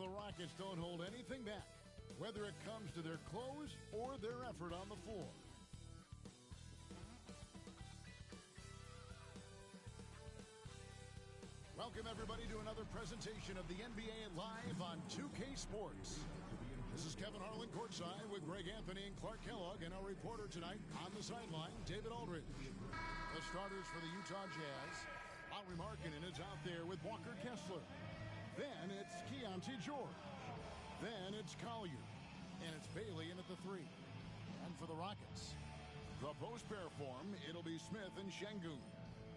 the Rockets don't hold anything back, whether it comes to their clothes or their effort on the floor. Welcome, everybody, to another presentation of the NBA Live on 2K Sports. This is Kevin Harlan courtside with Greg Anthony and Clark Kellogg, and our reporter tonight on the sideline, David Aldridge. The starters for the Utah Jazz, Lauri Markkanen is out there with Walker Kessler. Then it's Keyonte George. Then it's Collier. And it's Bailey in at the 3. And for the Rockets, the post-pair form, it'll be Smith and Şengün.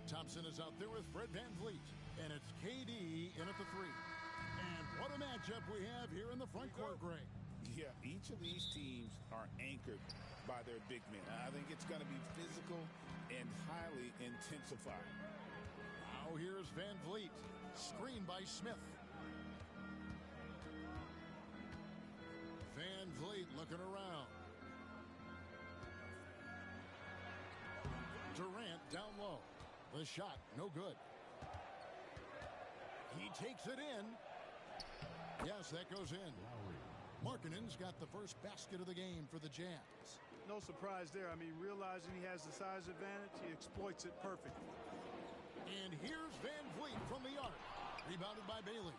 Thompson is out there with Fred VanVleet. And it's KD in at the 3. And what a matchup we have here in the front court, Greg. Yeah, each of these teams are anchored by their big men. I think it's going to be physical and highly intensified. Now here's VanVleet. Screen by Smith. VanVleet looking around. Durant down low. The shot, no good. He takes it in. Yes, that goes in. Markkanen's got the first basket of the game for the Jazz. No surprise there. I mean, realizing he has the size advantage, he exploits it perfectly. And here's VanVleet from the arc. Rebounded by Bailey.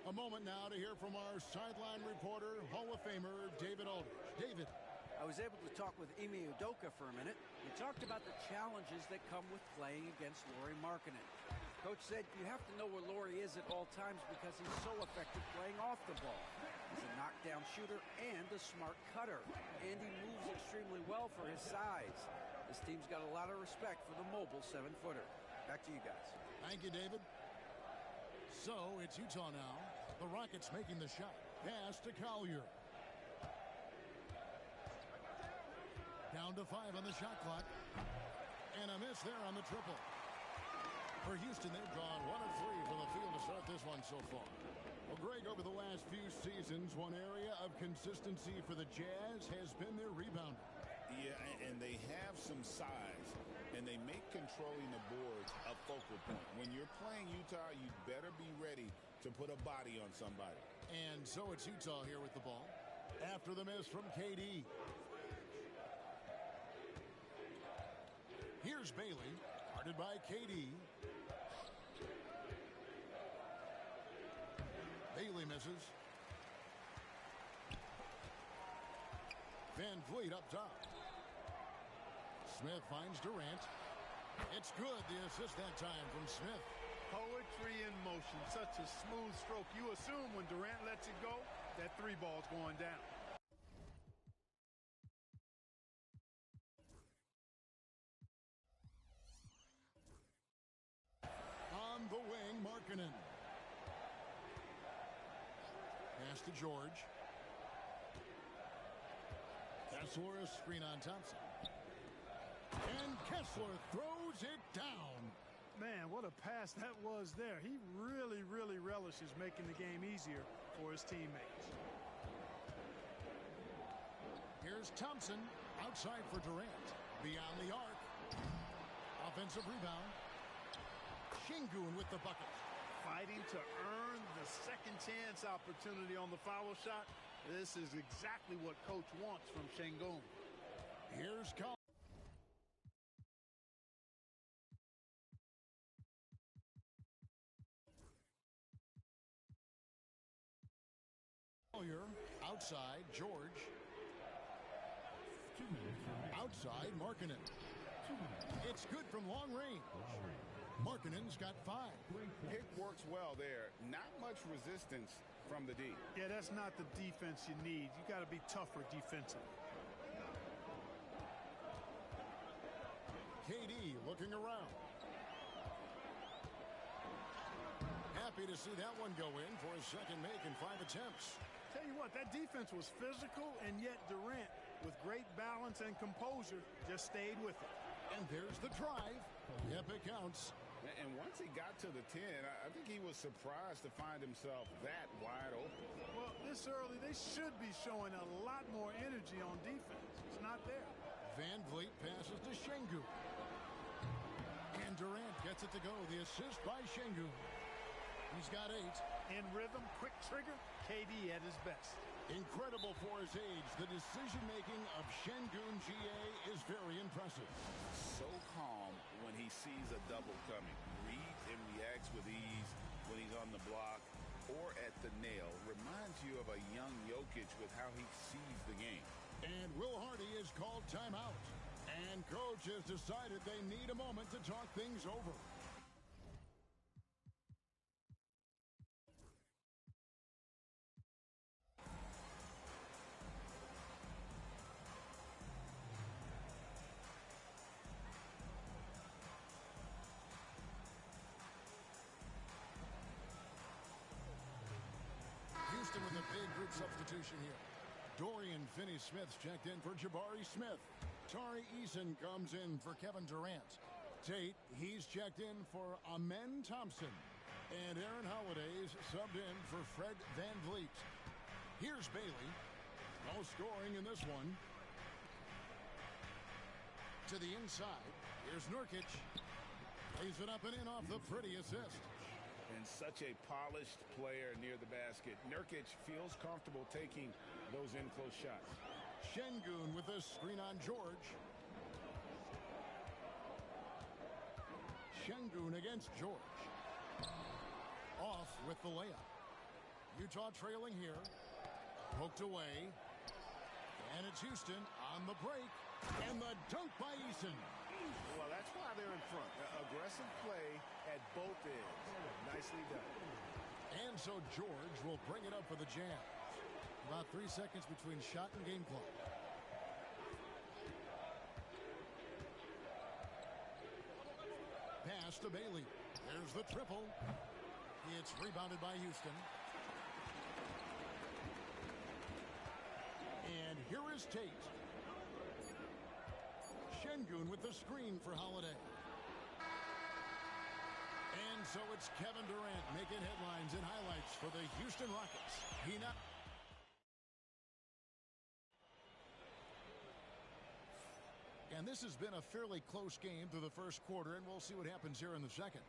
A moment now to hear from our sideline reporter, Hall of Famer David Aldridge. David. I was able to talk with Ime Udoka for a minute. He talked about the challenges that come with playing against Lauri Markkanen. Coach said you have to know where Lauri is at all times because he's so effective playing off the ball. He's a knockdown shooter and a smart cutter. And he moves extremely well for his size. This team's got a lot of respect for the mobile 7-footer. Back to you guys. Thank you, David. So it's Utah now. The Rockets making the shot. Pass to Collier. Down to 5 on the shot clock. And a miss there on the triple. For Houston, they've gone 1 of 3 from the field to start this one so far. Well, Greg, over the last few seasons, one area of consistency for the Jazz has been their rebounding. Yeah, and they have some size, and they make controlling the boards a focal point. When you're playing Utah, you better be ready to put a body on somebody. And so it's Utah here with the ball. After the miss from KD. Here's Bailey, guarded by KD. Bailey misses. VanVleet up top. Smith finds Durant. It's good, the assist that time from Smith. Poetry in motion, such a smooth stroke. You assume when Durant lets it go, that 3 ball's going down. On the wing, Markkanen. Pass to George. Kessler, a screen on Thompson. And Kessler throws it down. Man, what a pass that was there. He really, really relishes making the game easier for his teammates. Here's Thompson outside for Durant. Beyond the arc. Offensive rebound. Şengün with the bucket. Fighting to earn the second chance opportunity on the foul shot. This is exactly what coach wants from Şengün. Here's Collier. Outside, George. Outside, Markkanen. It's good from long range. Markkanen's got 5. Pick works well there. Not much resistance from the D. Yeah, that's not the defense you need. You got to be tougher defensively. KD looking around. Happy to see that one go in for his second make in 5 attempts. Tell you what, that defense was physical, and yet Durant, with great balance and composure, just stayed with it. And there's the drive. Yep, it counts. And once he got to the 10, I think he was surprised to find himself that wide open. Well, this early, they should be showing a lot more energy on defense. It's not there. VanVleet passes to Şengün. And Durant gets it to go. The assist by Şengün. He's got 8. In rhythm, quick trigger, KD at his best. Incredible for his age, the decision-making of Sengun Ga is very impressive. So calm when he sees a double coming. Reads and reacts with ease when he's on the block or at the nail. Reminds you of a young Jokic with how he sees the game. And Will Hardy has called timeout. And coach has decided they need a moment to talk things over. Houston with a big group substitution here. Dorian Finney-Smith's checked in for Jabari Smith. Tari Eason comes in for Kevin Durant. Tate, he's checked in for Amen Thompson. And Aaron Holiday's subbed in for Fred VanVleet. Here's Bailey. No scoring in this one. To the inside. Here's Nurkic. Lays it up and in off the pretty assist. And such a polished player near the basket. Nurkic feels comfortable taking those in-close shots. Sengun with a screen on George. Sengun against George. Off with the layup. Utah trailing here. Poked away. And it's Houston on the break. And the dunk by Eason. Well, that's why they're in front. Aggressive play at both ends. Nicely done. And so George will bring it up for the jam. About 3 seconds between shot and game clock. Pass to Bailey. There's the triple. It's rebounded by Houston. And here is Tate. Sengun with the screen for Holiday. And so it's Kevin Durant making headlines and highlights for the Houston Rockets. He now... And this has been a fairly close game through the first quarter, and we'll see what happens here in the second.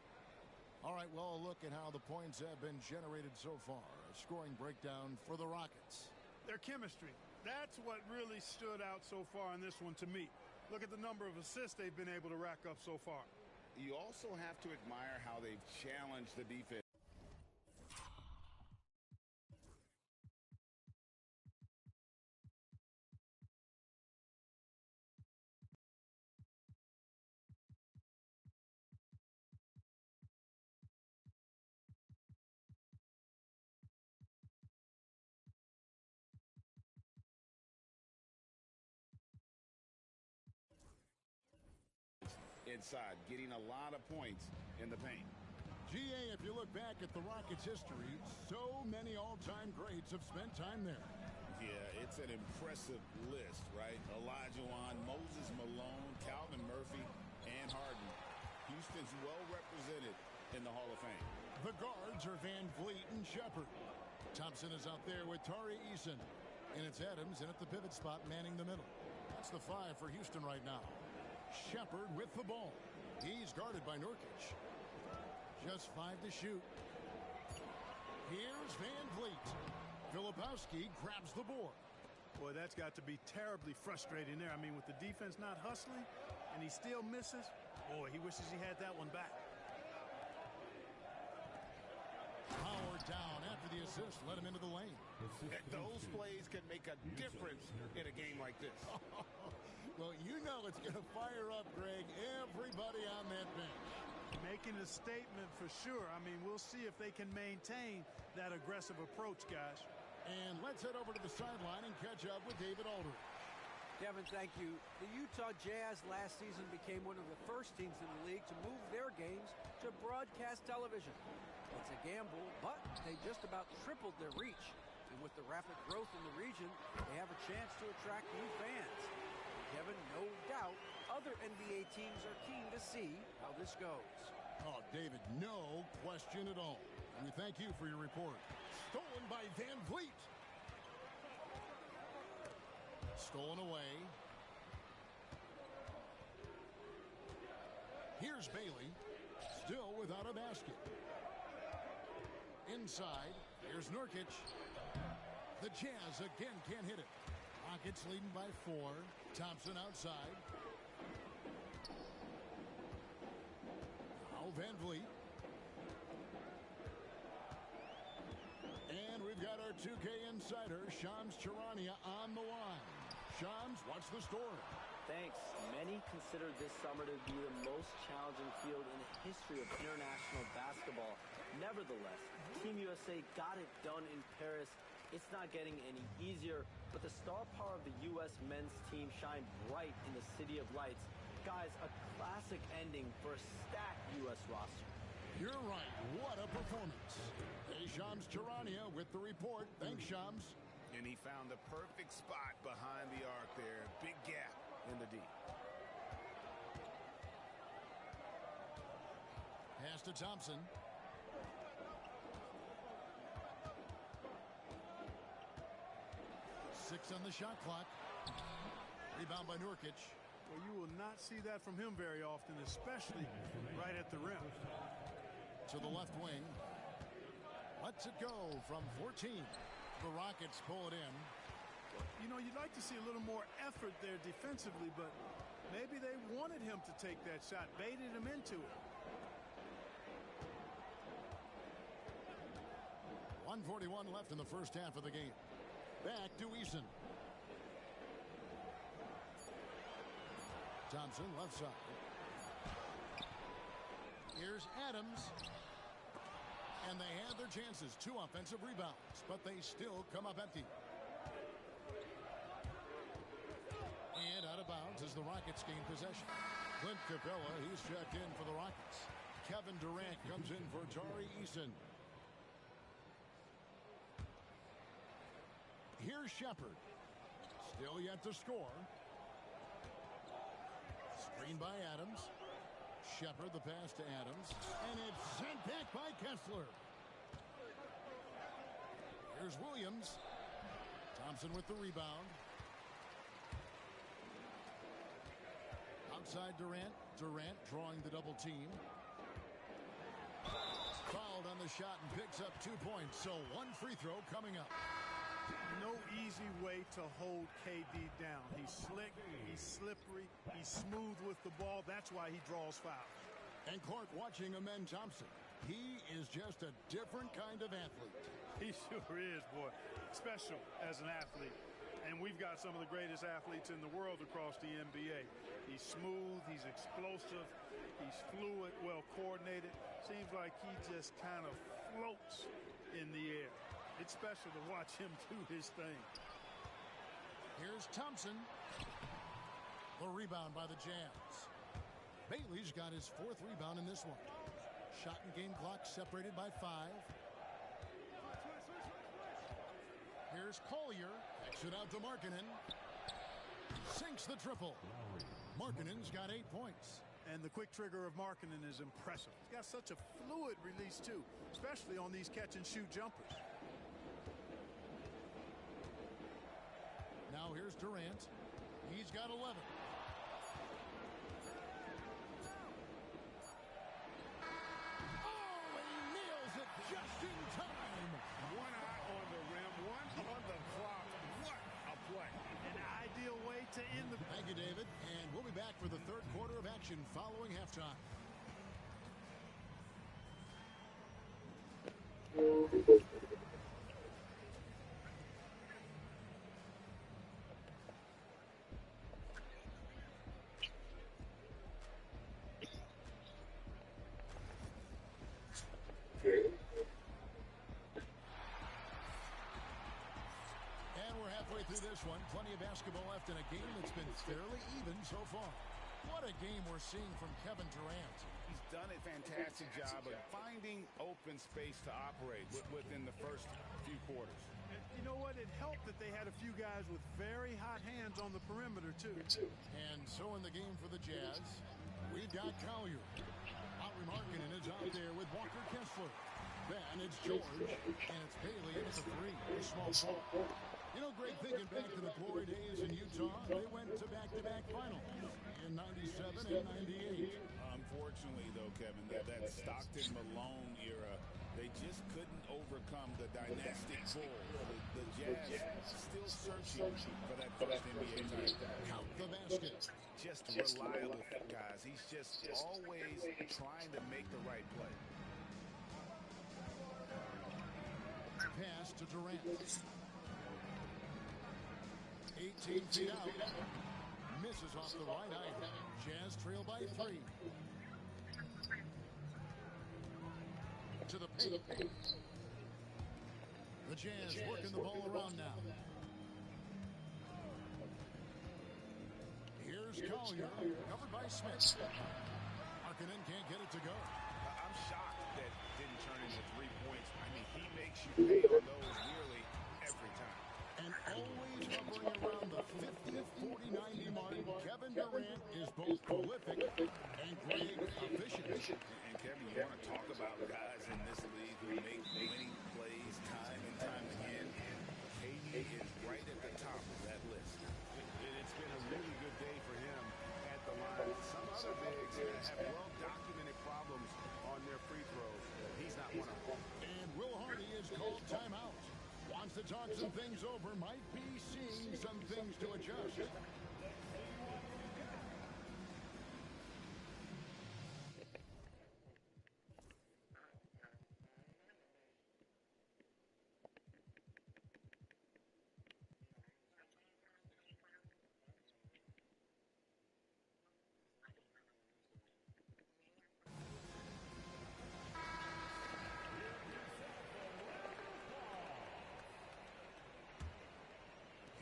All right, well, a look at how the points have been generated so far. A scoring breakdown for the Rockets. Their chemistry. That's what really stood out so far in this one to me. Look at the number of assists they've been able to rack up so far. You also have to admire how they've challenged the defense. Inside, getting a lot of points in the paint. GA, if you look back at the Rockets' history, so many all-time greats have spent time there. Yeah, it's an impressive list, right? Olajuwon, Moses Malone, Calvin Murphy, and Harden. Houston's well represented in the Hall of Fame. The guards are VanVleet and Shepard. Thompson is out there with Tari Eason. And it's Adams in at the pivot spot manning the middle. That's the 5 for Houston right now. Shepard with the ball. He's guarded by Nurkic. Just 5 to shoot. Here's VanVleet. Filipowski grabs the board. Boy, that's got to be terribly frustrating there. I mean, with the defense not hustling and he still misses, boy, he wishes he had that one back. Howard down after the assist led him into the lane. Those plays can make a difference in a game like this. Well, you know it's going to fire up, Greg, everybody on that bench. Making a statement for sure. I mean, we'll see if they can maintain that aggressive approach, guys. And let's head over to the sideline and catch up with David Aldridge. Kevin, thank you. The Utah Jazz last season became one of the first teams in the league to move their games to broadcast television. It's a gamble, but they just about tripled their reach. And with the rapid growth in the region, they have a chance to attract new fans. Kevin, no doubt, other NBA teams are keen to see how this goes. Oh, David, no question at all. And we thank you for your report. Stolen by VanVleet. Stolen away. Here's Bailey. Still without a basket. Inside, here's Nurkic. The Jazz again can't hit it. Rockets leading by 4. Thompson outside. Now Van Vliet. And we've got our 2K insider, Shams Charania, on the line. Shams, what's the story? Thanks. Many consider this summer to be the most challenging field in the history of international basketball. Nevertheless, Team USA got it done in Paris. It's not getting any easier, but the star power of the U.S. men's team shined bright in the City of Lights. Guys, a classic ending for a stacked U.S. roster. You're right. What a performance. Hey, Shams Charania with the report. Thanks, Shams. And he found the perfect spot behind the arc there. Big gap in the D. Pass to Thompson. Six on the shot clock. Rebound by Nurkic. Well, you will not see that from him very often, especially right at the rim. To the left wing. Lets it go from 14. The Rockets pull it in. You know, you'd like to see a little more effort there defensively, but maybe they wanted him to take that shot, baited him into it. 1:41 left in the first half of the game. Back to Eason. Thompson left side. Here's Adams. And they had their chances. 2 offensive rebounds, but they still come up empty. And out of bounds as the Rockets gain possession. Clint Capella, he's checked in for the Rockets. Kevin Durant comes in for Tari Eason. Here's Shepard. Still yet to score. Screen by Adams. Shepard, the pass to Adams. And it's sent back by Kessler. Here's Williams. Thompson with the rebound. Outside Durant. Durant drawing the double team. Fouled on the shot and picks up 2 points. So 1 free throw coming up. No easy way to hold KD down. He's slick, he's slippery, he's smooth with the ball. That's why he draws fouls. And Clark watching Amen Thompson. He is just a different kind of athlete. He sure is, boy. Special as an athlete. And we've got some of the greatest athletes in the world across the NBA. He's smooth, he's explosive, he's fluid, well coordinated. Seems like he just kind of floats in the air. It's special to watch him do his thing. Here's Thompson. The rebound by the Jazz. Bailey's got his 4th rebound in this one. Shot and game clock separated by 5. Here's Collier. Kicks it out to Markkanen. Sinks the triple. Markkanen's got 8 points. And the quick trigger of Markkanen is impressive. He's got such a fluid release, too, especially on these catch-and-shoot jumpers. Now here's Durant. He's got 11. Oh, and he nails it just in time. 1 eye on the rim, 1 on the clock. What a play. An ideal way to end the... Thank you, David. And we'll be back for the 3rd quarter of action following halftime. Through this one, plenty of basketball left in a game that's been fairly even so far. What a game we're seeing from Kevin Durant. He's done a fantastic job of finding open space to operate within the first few quarters. You know what? It helped that they had a few guys with very hot hands on the perimeter, too. And so in the game for the Jazz, we've got Collier. Lauri Markkanen is out there with Walker Kessler. Then it's George, and it's Bailey into the 3. A small ball. You know, Greg, thinking back to the glory days in Utah, they went to back-to-back finals in 97 and 98. Unfortunately, though, Kevin, that Stockton-Malone era, they just couldn't overcome the dynastic pull. The Jazz still searching for that first NBA title. Count the basket. Just reliable, guys. He's just always trying to make the right play. Pass to Durant. 18 feet out. Misses off the right eye. Jazz trail by 3. To the paint. The Jazz working the ball around now. Here's Collier, covered by Smith. Markkanen can't get it to go. I'm shocked that didn't turn into 3 points. I mean, he makes you pay on those nearly every time. And always hovering around the 50, 40, 90 mark, Kevin Durant is both prolific and great efficient. And Kevin, you want to talk about guys in this league who make winning plays time and time again. KD is right at the top of that list. And it's been a really good day for him at the line. Some other bigs have well-documented problems on their free throws. He's not one of them. And Will Hardy is called timeout. Wants to talk some things over, might be seeing some things to adjust.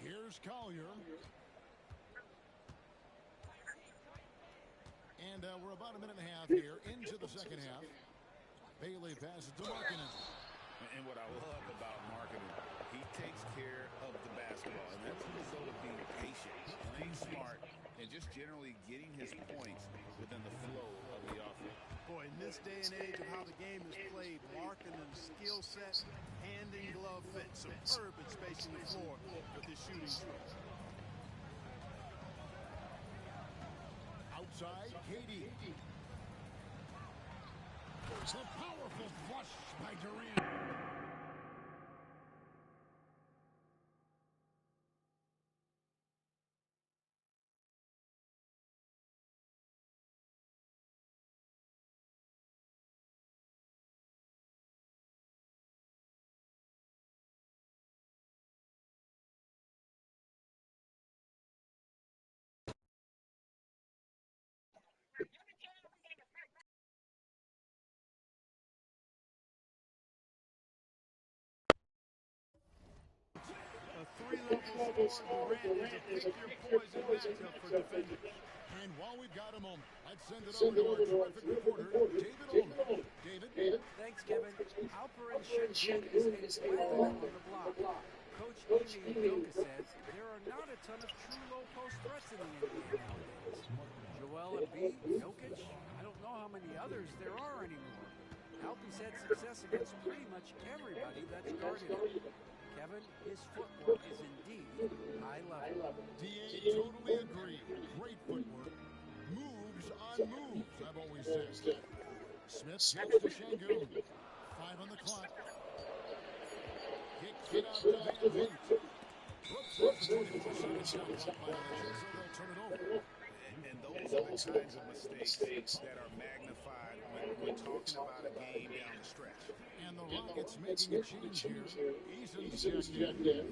Here's Collier. And we're about a minute and a half here into the second half. Bailey passes to Markkanen. And what I love about Markkanen, he takes care of the basketball. And that's a result of being patient, playing smart, and just generally getting his points within the flow of the offense. Boy, in this day and age of how the game is played, Markkanen's skill set, hand and glove fit, superb in spacing the floor with his shooting stroke. Outside, KD. It's a powerful flush by Durant. A three-level score, Durant is a pick-your-poison matchup for defenders. And while we've got a moment, let's send it over to our terrific reporter, David Olman. David? Thanks, Kevin. Alperen Sengun is a weapon on the block. Coach Ime Udoka says there are not a ton of true low-post threats in the NBA nowadays. Joel Embiid, Jokic, I don't know how many others there are anymore. Alpie's had success against pretty much everybody that's guarded him. Kevin, his footwork is indeed high level. DA totally agree. Great footwork. Moves on moves, I've always said. Smith gives to Sengun. 5 on the clock. Kicks it out to Van Vliet. Brooks is the 24-7 shot clock violation, so they'll turn it over. And those are the kinds of mistakes that are magnified when we're talking about a game down the stretch. And the Rockets making a change here. Eason's checked in.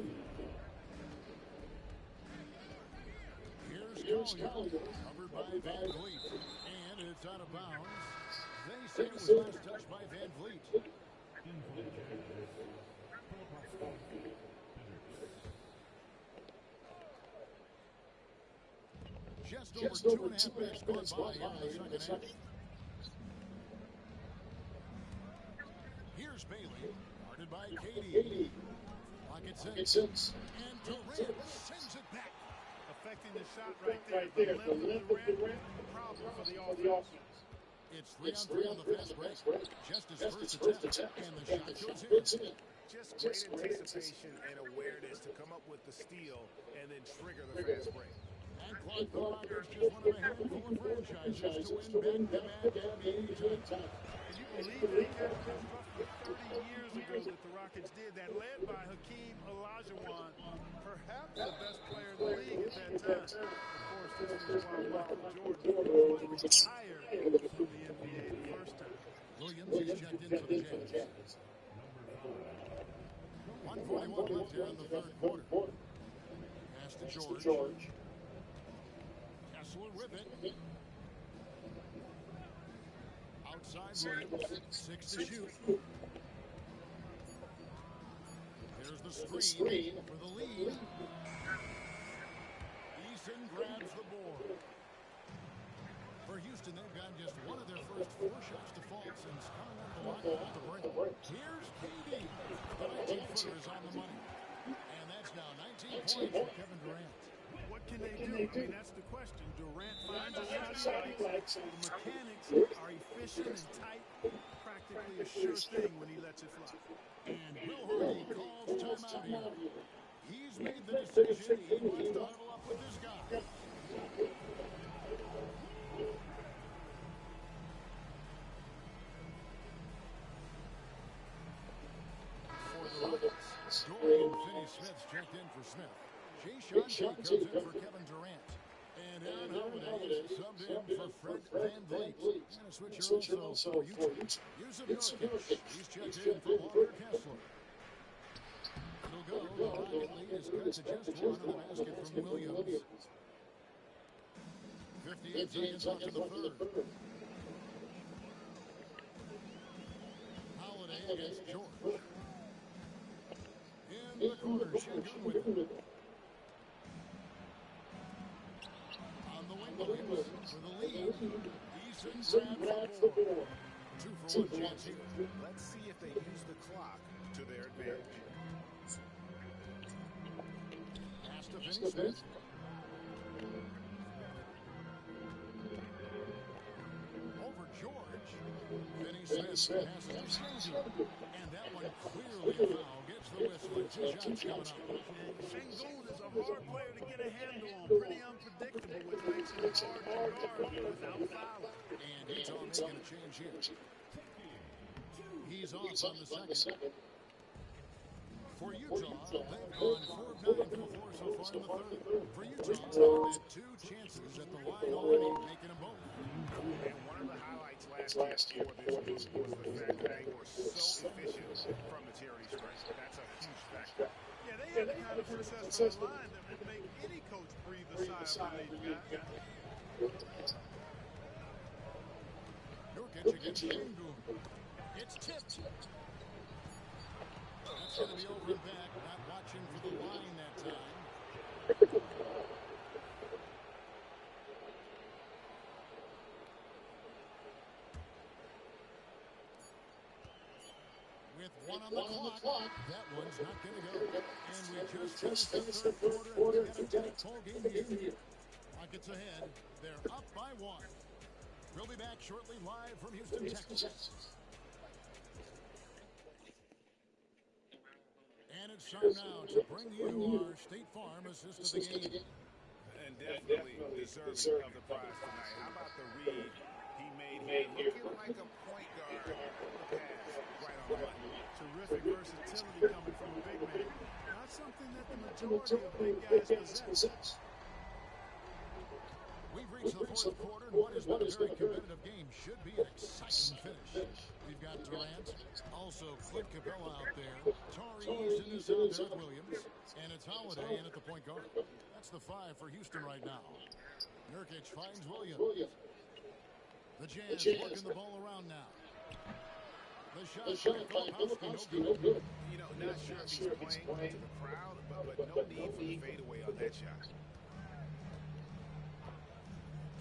Here's Collier, covered by Van Vliet. And it's out of bounds. They say it was last touched by Van Vliet. Just over 2.5 minutes gone by in the second half. Here's Bailey, guarded by KD. Pocket 6. And Durant sends it back. Affecting the shot right there. The length of Durant, problem for the offense. It's 3 on 3 on the fast break. Just his first attempt, and the shot goes in. Just great anticipation and awareness to come up with the steal and then trigger the fast break. And Clark, the Rockets, just one of a handful of franchises to win back-to-back NBA title. Can you believe that? That was roughly 30 years ago that the Rockets did that, led by Hakeem Olajuwon, perhaps the best player in the league at that time. Of course, this was while Michael Jordan was retired from the NBA the first time. Williams is checked in for the Jazz. 1:41 left here in the third quarter. Pass to George. Kessler with it. Outside Williams. 6 to shoot. Here's the screen for the lead. Eason grabs the board. For Houston, they've gotten just one of their first 4 shots to fall since coming out of the line at the break. Here's KD. The 19-footer is on the money. And that's now 19 points for Kevin Durant. What can they do? I mean, that's the question. Durant finds a shot he likes. The mechanics are efficient and tight. Practically a sure thing when he lets it fly. And Will Hardy calls timeout here. He's made the decision. He wants to huddle up with this guy. Dorian Finney-Smith's checked in for Smith. Jason comes in for Kevin Durant. And Aaron Holiday is subbed in for Fred VanVleet. And a switcher also for Utah. Yusuf Nurkic. He's checked in for Walker Kessler. It'll go. The Rocket lead is cut to just one on the basket from Williams. 58 seconds left in the third. Holiday against George. In the corner, Şengün with it. On the wing, Williams for the lead. Eason grabs the board. 2 for 1 chance here. Let's see if they use the clock to their advantage. Pass to Finney-Smith. Over George. Finney-Smith passes to Şengün. And that one clearly a foul. Gets the whistle. And 2 shots coming up. Şengün is a hard player to get a handle on. Pretty unpredictable, which makes him hard to guard without fouling. And Utah making a change here. He's off on the second. For Utah, they've gone 4 of 9 from 4 so far in the third. For Utah, they've had 2 chances at the line already, making them both. And one of the highlights last year for this group was the fact that they were so efficient from the charity stripe. That's a huge factor. Yeah, they had the kind of successful line that would make any coach breathe a sigh of relief, guys. Nurkic against Şengün. It's tipped. That's going to be over and back. Not watching for the line that time. With 1 on the clock, that one's not going to go. And we just finished the third quarter. We've got a tight ball game here. Rockets ahead. They're up by 1. We'll be back shortly live from Houston, Texas. And it's time now to bring you our State Farm assist of the game. And definitely deserving of the prize tonight. How about the read he made here? Looking like a point guard. Pass right on the money. Terrific versatility coming from a big man. Not something that the majority of big guys possess. We've reached the fourth quarter, and what has been a very competitive game should be an exciting finish. We've got Durant, also Clint Capella out there, Tari Eason is out there with Williams, and it's Holiday in at the point guard. That's the 5 for Houston right now. Nurkic finds Williams. The Jazz working the ball around now. The shot by Filipowski, no good. You know, not sure if he's playing to the crowd, but no need for the fadeaway on that shot.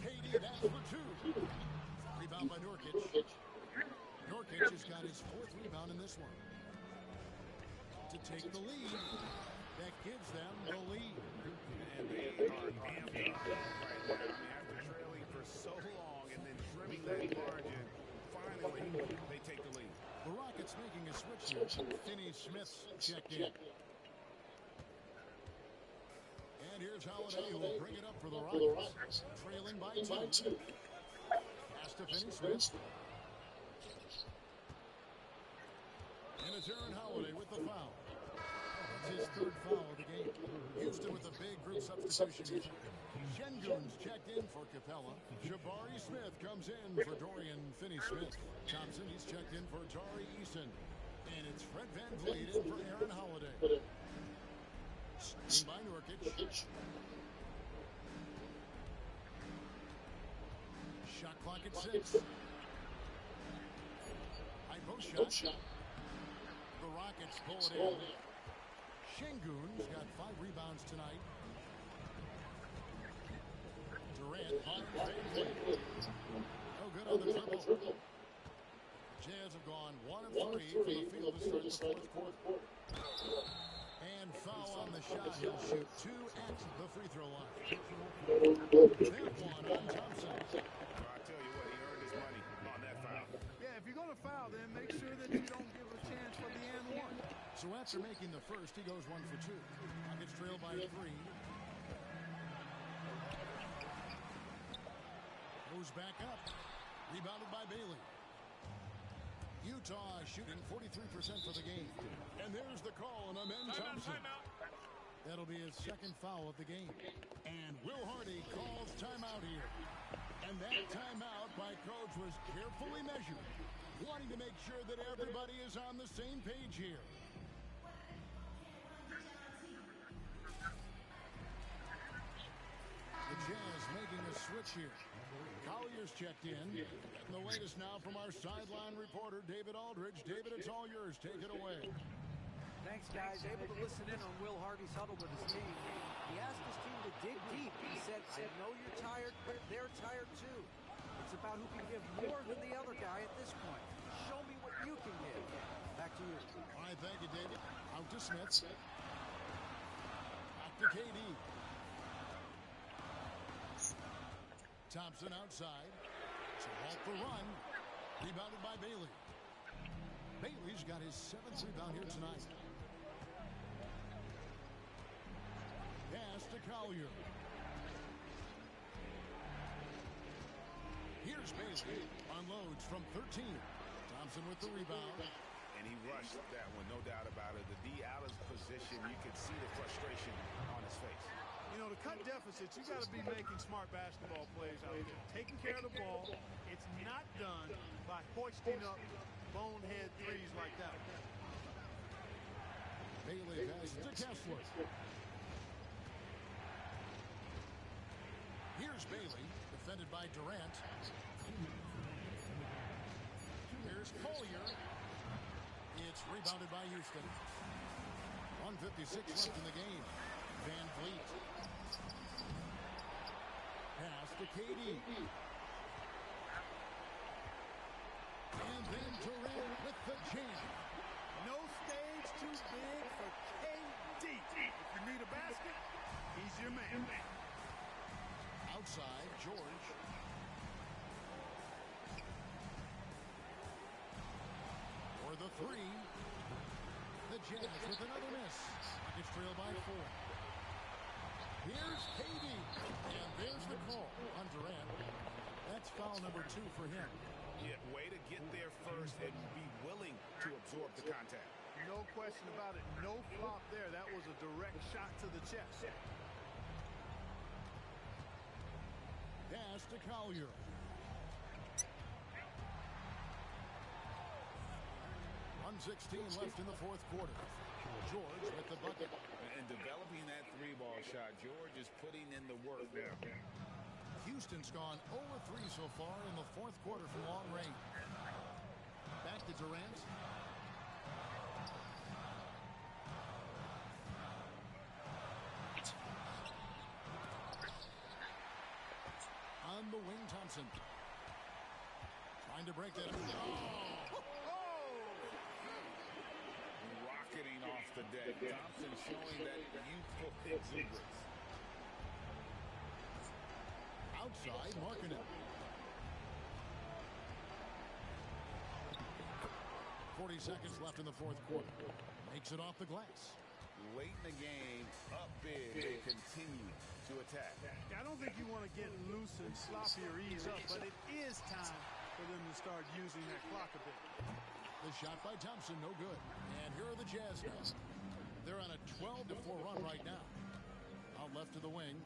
KD, that's for 2. Rebound by Nurkic. Nurkic has got his 4th rebound in this one. To take the lead, that gives them the lead. And they are amped up right now. I mean, after trailing for so long and then trimming that margin, finally they take the lead. The Rockets making a switch here. Finney-Smith's checked in. And here's Holiday, who will bring it up for the Rockets. Trailing by 2. Pass to Finney-Smith. And it's Aaron Holiday with the foul. That's his third foul of the game. Houston with a big group substitution. Şengün's checked in for Capella. Jabari Smith comes in for Dorian Finney-Smith. Thompson, he's checked in for Tari Eason. And it's Fred VanVleet in for Aaron Holiday. In by Nurkic. Shot clock at 6. High post shot. The Rockets pull it in. Şengün's got 5 rebounds tonight. Durant finds VanVleet. Oh, good on the triple. Jazz have gone 1 of 3 from the field to start the fourth quarter. And foul on the shot. He'll shoot 2 at the free throw line. That one on Thompson. I tell you what, he earned his money on that foul. Yeah, if you're going to foul, then make sure that you don't give a chance for the and one. So after making the first, he goes 1 for 2. Nuggets trail by 3. Goes back up. Rebounded by Bailey. Utah shooting 43% for the game. And there's the call on Amen Thompson. That'll be his second foul of the game. And Will Hardy calls timeout here. And that timeout by Coach was carefully measured, wanting to make sure that everybody is on the same page here. The Jazz making a switch here. Collier's checked in. And the latest now from our sideline reporter, David Aldridge. David, it's all yours. Take it away. Thanks, guys. Able to listen in on Will Hardy's huddle with his team. He asked his team to dig deep. He said, I know you're tired, but they're tired too. It's about who can give more than the other guy at this point. Show me what you can give. Back to you. All right, thank you, David. Out to Smith. Back to KD. Thompson outside. So halt the run. Rebounded by Bailey. Bailey's got his 7th rebound here tonight. Pass to Collier. Here's Bailey. Unloads from 13. Thompson with the rebound. And he rushed that one, no doubt about it. The D out of position, you could see the frustration on his face. You know, to cut deficits, you got to be making smart basketball plays out there. Taking care of the ball. It's not done by hoisting up bonehead threes like that. Bailey passes to Kessler. Here's Bailey, defended by Durant. Here's Collier. It's rebounded by Houston. 1:56 left in the game. VanVleet. Pass to KD. And then Durant with the jam. No stage too big for KD. If you need a basket, he's your man. Outside, George. For the 3. The Jazz with another miss. Nuggets trail by 4. Here's KD. And there's the call on Durant. That's foul number 2 for him. Yeah, way to get there first and be willing to absorb the contact. No question about it. No flop there. That was a direct shot to the chest. Pass to Collier. .16 left in the fourth quarter. George with the bucket. And developing that 3-ball shot, George is putting in the work there. Houston's gone 0-3 so far in the fourth quarter from long range. Back to Durant. On the wing, Thompson. Trying to break that. Rocketing off the deck. Thompson showing that youthful exuberance. Outside, Markkanen. 40 seconds left in the fourth quarter. Makes it off the glass. Late in the game, up big, they continue to attack. I don't think you want to get loose and sloppy or ease up, but it is time for them to start using that clock a bit. The shot by Thompson, no good. And here are the Jazz now. They're on a 12-4 run right now. Out left to the wing.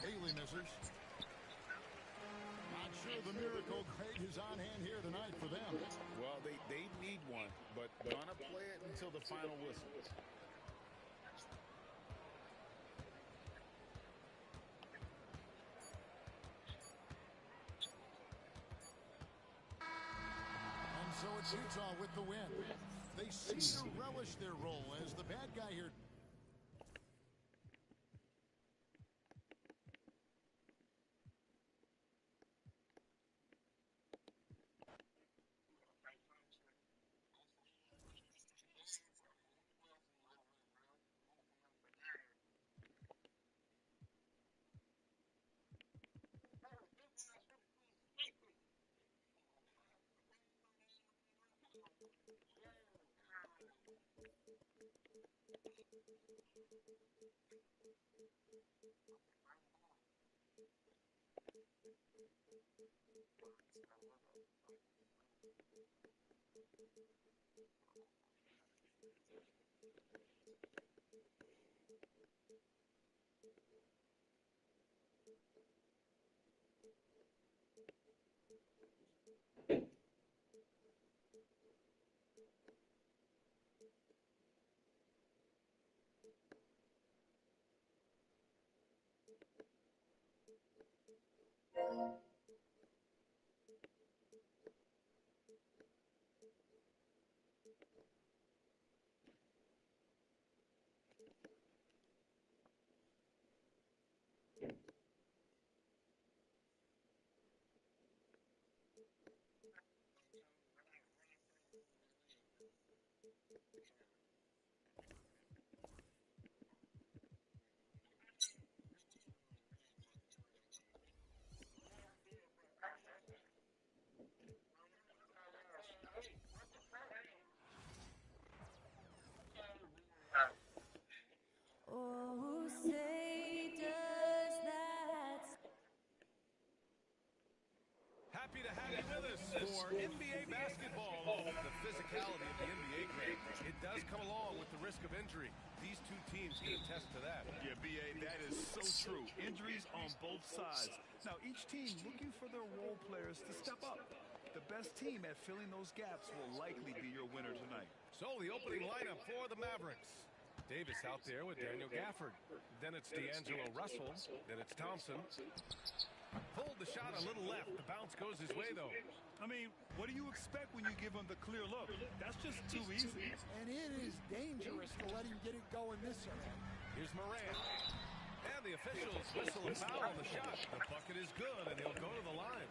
Haley misses. Not sure the miracle crate is on hand here tonight for them. Well, they need one, but gonna play it until the final whistle. And so it's Utah with the win. They seem to relish their role as the bad guy here. Happy to have you with us for NBA basketball. The physicality of the NBA grade, it does come along with the risk of injury. These two teams can attest to that. Yeah, B.A., that is so true. Injuries on both sides. Now, each team looking for their role players to step up. The best team at filling those gaps will likely be your winner tonight. So the opening lineup for the Mavericks. Davis out there with Daniel Gafford. Then it's D'Angelo Russell. Then it's Thompson. Pulled the shot a little left. The bounce goes his way, though. I mean, what do you expect when you give him the clear look? That's just too easy. And it is dangerous to let him get it going this early. Here's Morant. And the officials whistle a foul on the shot. The bucket is good, and he'll go to the line.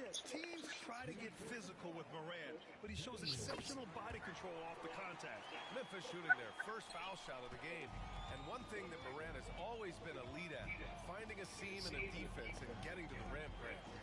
Yeah, teams try to get physical with Morant, but he shows exceptional body control off the contact. Memphis shooting their first foul shot of the game. And one thing that Morant has always been elite at, finding a seam in a defense and getting to the rim.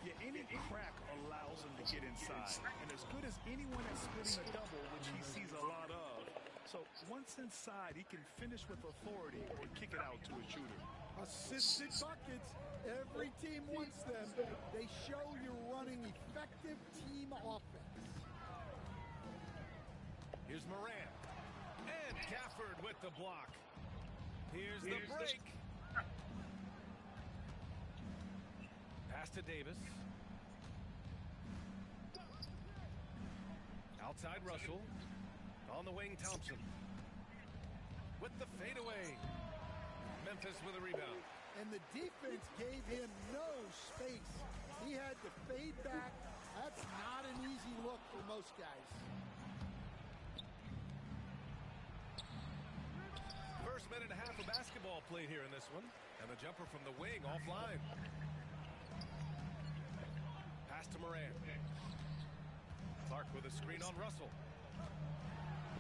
Yeah, any crack allows him to get inside. And as good as anyone at splitting a double, which he sees a lot of. So once inside, he can finish with authority or kick it out to a shooter. Assisted buckets. Every team wants them. They show you're running effective team offense. Here's Morant. And Gafford with the block. Here's the break. Pass to Davis. Outside Russell. On the wing, Thompson. With the fadeaway. Memphis with a rebound. And the defense gave him no space. He had to fade back. That's not an easy look for most guys. First minute and a half of basketball played here in this one. And the jumper from the wing offline. Pass to Morant. Clark with a screen on Russell.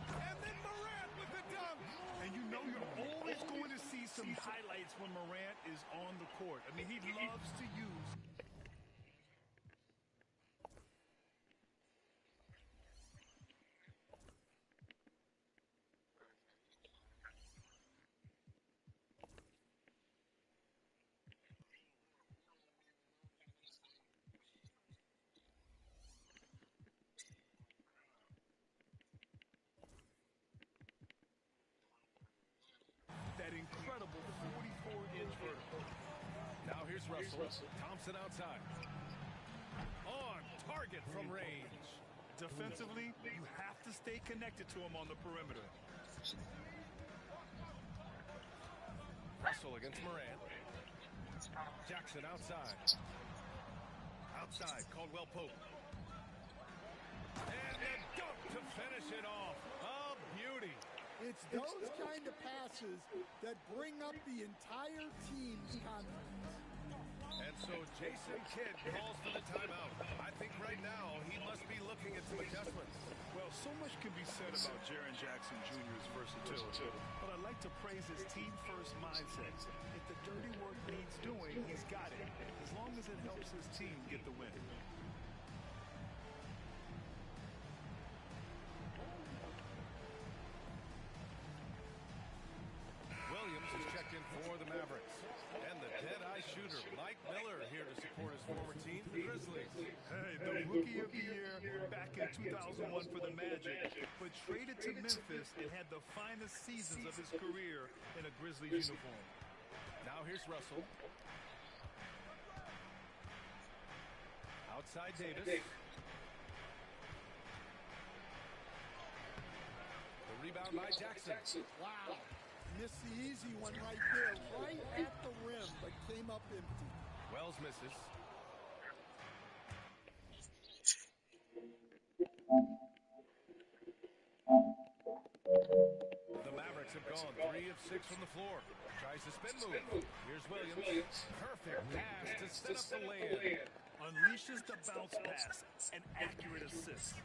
And then Morant with the dunk. And you know you're always going to see some highlights when Morant is on the court. I mean, he loves to use... here's Russell. Thompson outside. On target from range. Defensively, you have to stay connected to him on the perimeter. Russell against Moran. Jackson outside. Outside, Caldwell Pope. And the dunk to finish it off. A beauty. It's those kind of passes that bring up the entire team's confidence. And so Jason Kidd calls for the timeout. I think right now he must be looking at some adjustments. Well, so much can be said about Jaren Jackson Jr.'s versatility, but I'd like to praise his team-first mindset. If the dirty work needs doing, he's got it, as long as it helps his team get the win. Williams is checked in for the Mavericks. And the dead-eye shooter, Mike Miller, here to support his former team, the Grizzlies. Hey, the Rookie of the Year back in 2001 for the Magic, but traded to Memphis and had the finest seasons of his career in a Grizzlies uniform. Now here's Russell. Outside Davis. The rebound by Jackson. Wow. Missed the easy one right there, right at the rim, but came up empty. Wells misses. The Mavericks have gone 3 of 6 from the floor. Tries the spin move. Here's Williams. Perfect pass to set up the lay-in. Unleashes the bounce pass. An accurate assist.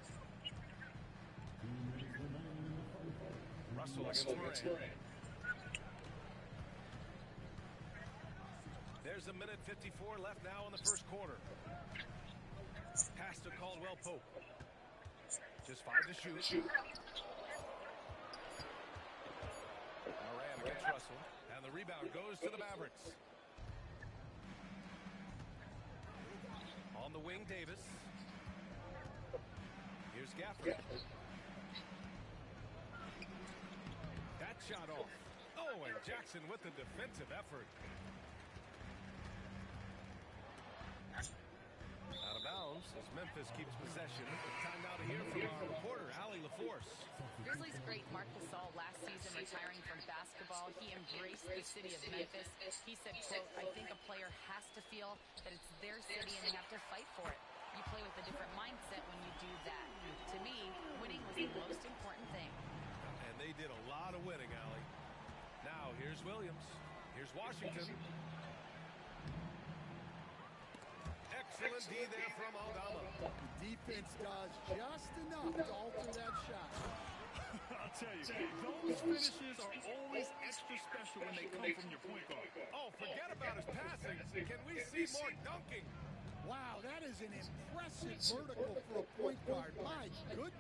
Russell against Moran. There's a minute 54 left now in the first quarter. Pass to Caldwell Pope. Just 5 to shoot. Moran against Russell. And the rebound goes to the Mavericks. On the wing, Davis. Here's Gafford. That shot off. Oh, and Jackson with the defensive effort. Out of bounds as Memphis keeps possession. Time now to hear from our reporter, Allie LaForce. Grizzlies great Marc Gasol last season retiring from basketball. He embraced the city of Memphis. He said, quote, I think a player has to feel that it's their city and they have to fight for it. You play with a different mindset when you do that. To me, winning was the most important thing. And they did a lot of winning, Allie. Now, here's Williams. Here's Washington. Excellent D there from Aldama. The defense does just enough to alter that shot. I'll tell you, those finishes are always extra special when they come from your point guard. Oh, forget about his passing. Can we see more dunking? Wow, that is an impressive vertical for a point guard. My goodness.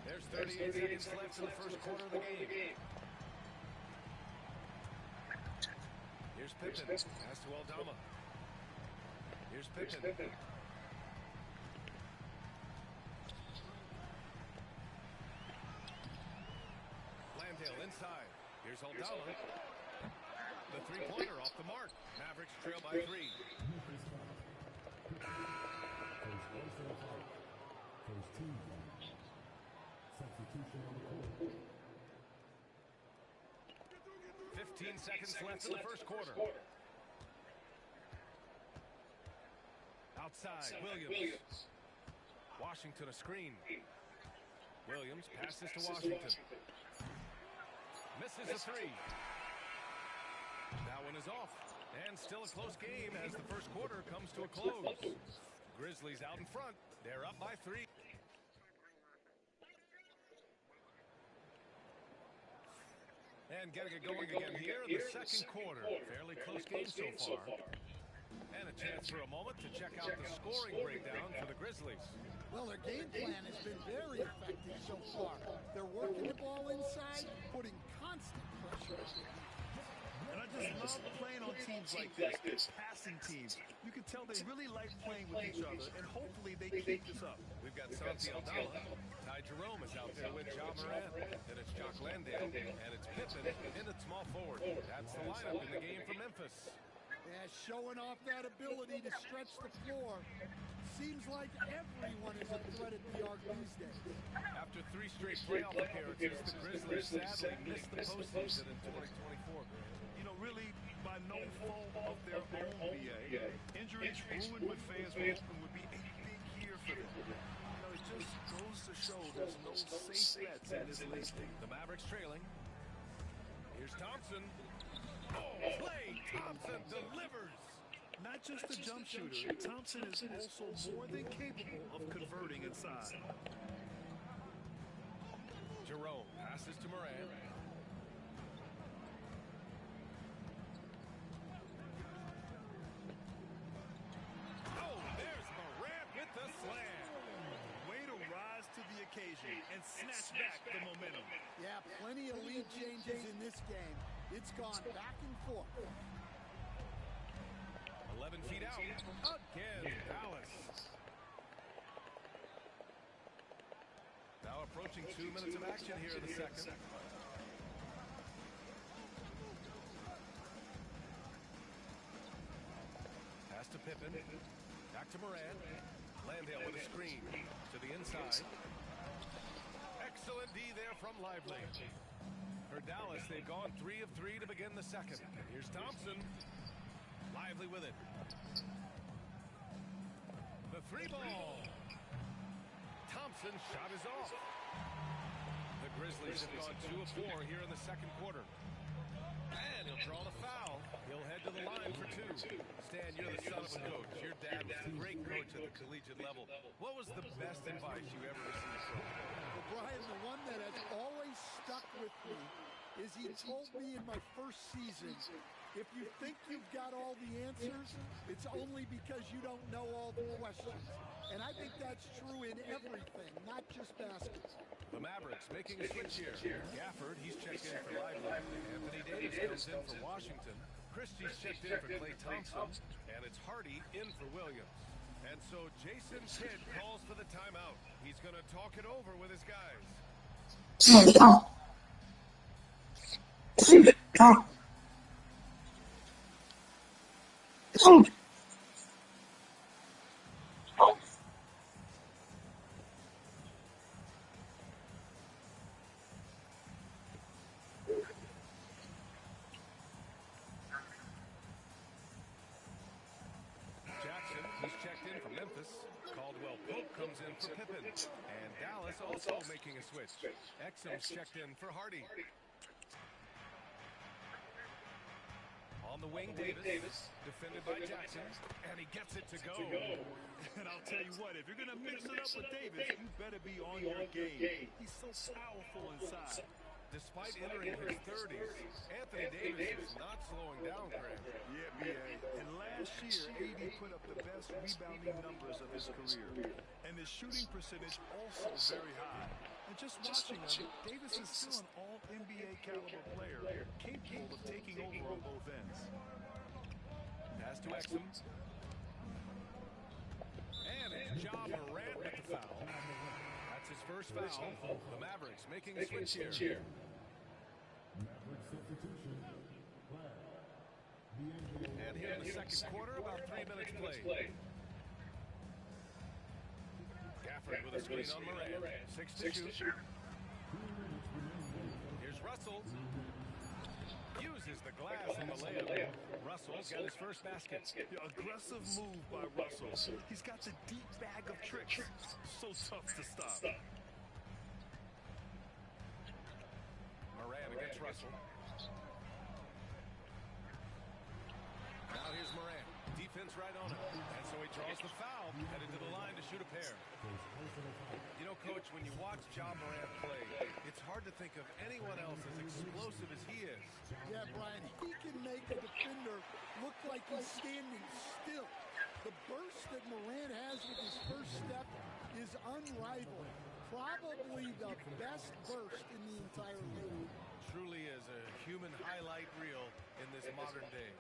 There's 38 seconds left in the first quarter of the game. Here's Pippen. Pass to Aldama. Here's Pippen. Landale inside. Here's Aldama. The three-pointer off the mark. Mavericks trail by 3. First team. Substitution on the court. 15 seconds left in the first quarter. Outside, Williams. Washington a screen. Williams passes to Washington. Misses a 3. That one is off. And still a close game as the first quarter comes to a close. Grizzlies out in front. They're up by 3. And getting it going again here in the second quarter. Fairly close game so far. And a chance for a moment to check out the scoring breakdown for the Grizzlies. Well, their game plan has been very effective so far. They're working the ball inside, putting constant pressure. And I just love playing on teams like this, passing teams. You can tell they really like playing with each other, and hopefully they keep this up. We've got Santi Aldama. Ty Jerome is out there with Ja Morant. Then it's Jock Landale. And it's Pippen. And it's small forward. That's the lineup in the game for Memphis. Yeah, showing off that ability to stretch the floor. Seems like everyone is a threat at the arc these days. After 3 straight playoff appearances, the Grizzlies sadly missed the postseason in 2024. You know, really, by no fault of their own, BA. Injuries ruined what fans were hoping would be a big year for them. You know, it just goes to show there's no safe bets in this league. The Mavericks trailing. Here's Thompson. Oh, play! Thompson delivers! Not just a jump shooter, Thompson is also more than capable of converting inside. Jerome passes to Moran. Oh, there's Moran with the slam. Way to rise to the occasion and snatch back the momentum. Yeah, plenty of lead changes in this game. It's gone back and forth. 11 feet out. Again, Dallas. Now approaching 2 minutes of action here in the second. Pass to Pippen. Back to Moran. Landale with a screen to the inside. Excellent D there from Lively. For Dallas, they've gone 3 of 3 to begin the second. Here's Thompson. Lively with it. The 3-ball. Thompson's shot is off. The Grizzlies have gone 2 of 4 here in the second quarter. And he'll draw the foul. He'll head to the line for 2. Stan, you're the son of a coach. Your dad was a great coach at the collegiate level. What was the best advice you ever received from him? Well, Brian, the one that has always stuck with me is he told me in my first season, if you think you've got all the answers, it's only because you don't know all the questions. And I think that's true in everything, not just basketball. The Mavericks making a switch here. Gafford, he's checked in for Lively. Anthony Davis comes in for Washington. Christie's checked in for Klay Thompson. And it's Hardy in for Williams. And so Jason Kidd calls for the timeout. He's going to talk it over with his guys. Jackson, he's checked in for Memphis. Caldwell Pope comes in for Pippen. And Dallas also making a switch. Exum's checked in for Hardy. On the wing, Davis, defended by Jackson, and he gets it to go. And I'll tell you what, if you're going to mix it up with Davis, you better be on your game. He's so powerful inside. Despite entering his 30s, Anthony Davis is not slowing down, Graham. Yeah, B.A. And last year, AD put up the best rebounding numbers of his career. And his shooting percentage also very high. And just watching him, Davis is still an all-NBA caliber player, capable of taking over on both ends. Pass to Exum. And it's Ja Morant with the foul. That's his first foul. The Mavericks making a switch here. And here in the second quarter, about 3 minutes played. Gafford with a screen on Moran. 6 to shoot. Here's Russell. Uses the glass in the layup. Russell's got his first basket. Aggressive move by Russell. He's got the deep bag of tricks. So tough to stop. Moran against Russell. Now here's Moran. Defense right on him. And so he draws the foul. Headed to the line to shoot a pair. You know, Coach, when you watch Ja Morant play, it's hard to think of anyone else as explosive as he is. Yeah, Brian, he can make a defender look like he's standing still. The burst that Morant has with his first step is unrivaled. Probably the best burst in the entire league. Truly is a human highlight reel in this modern day.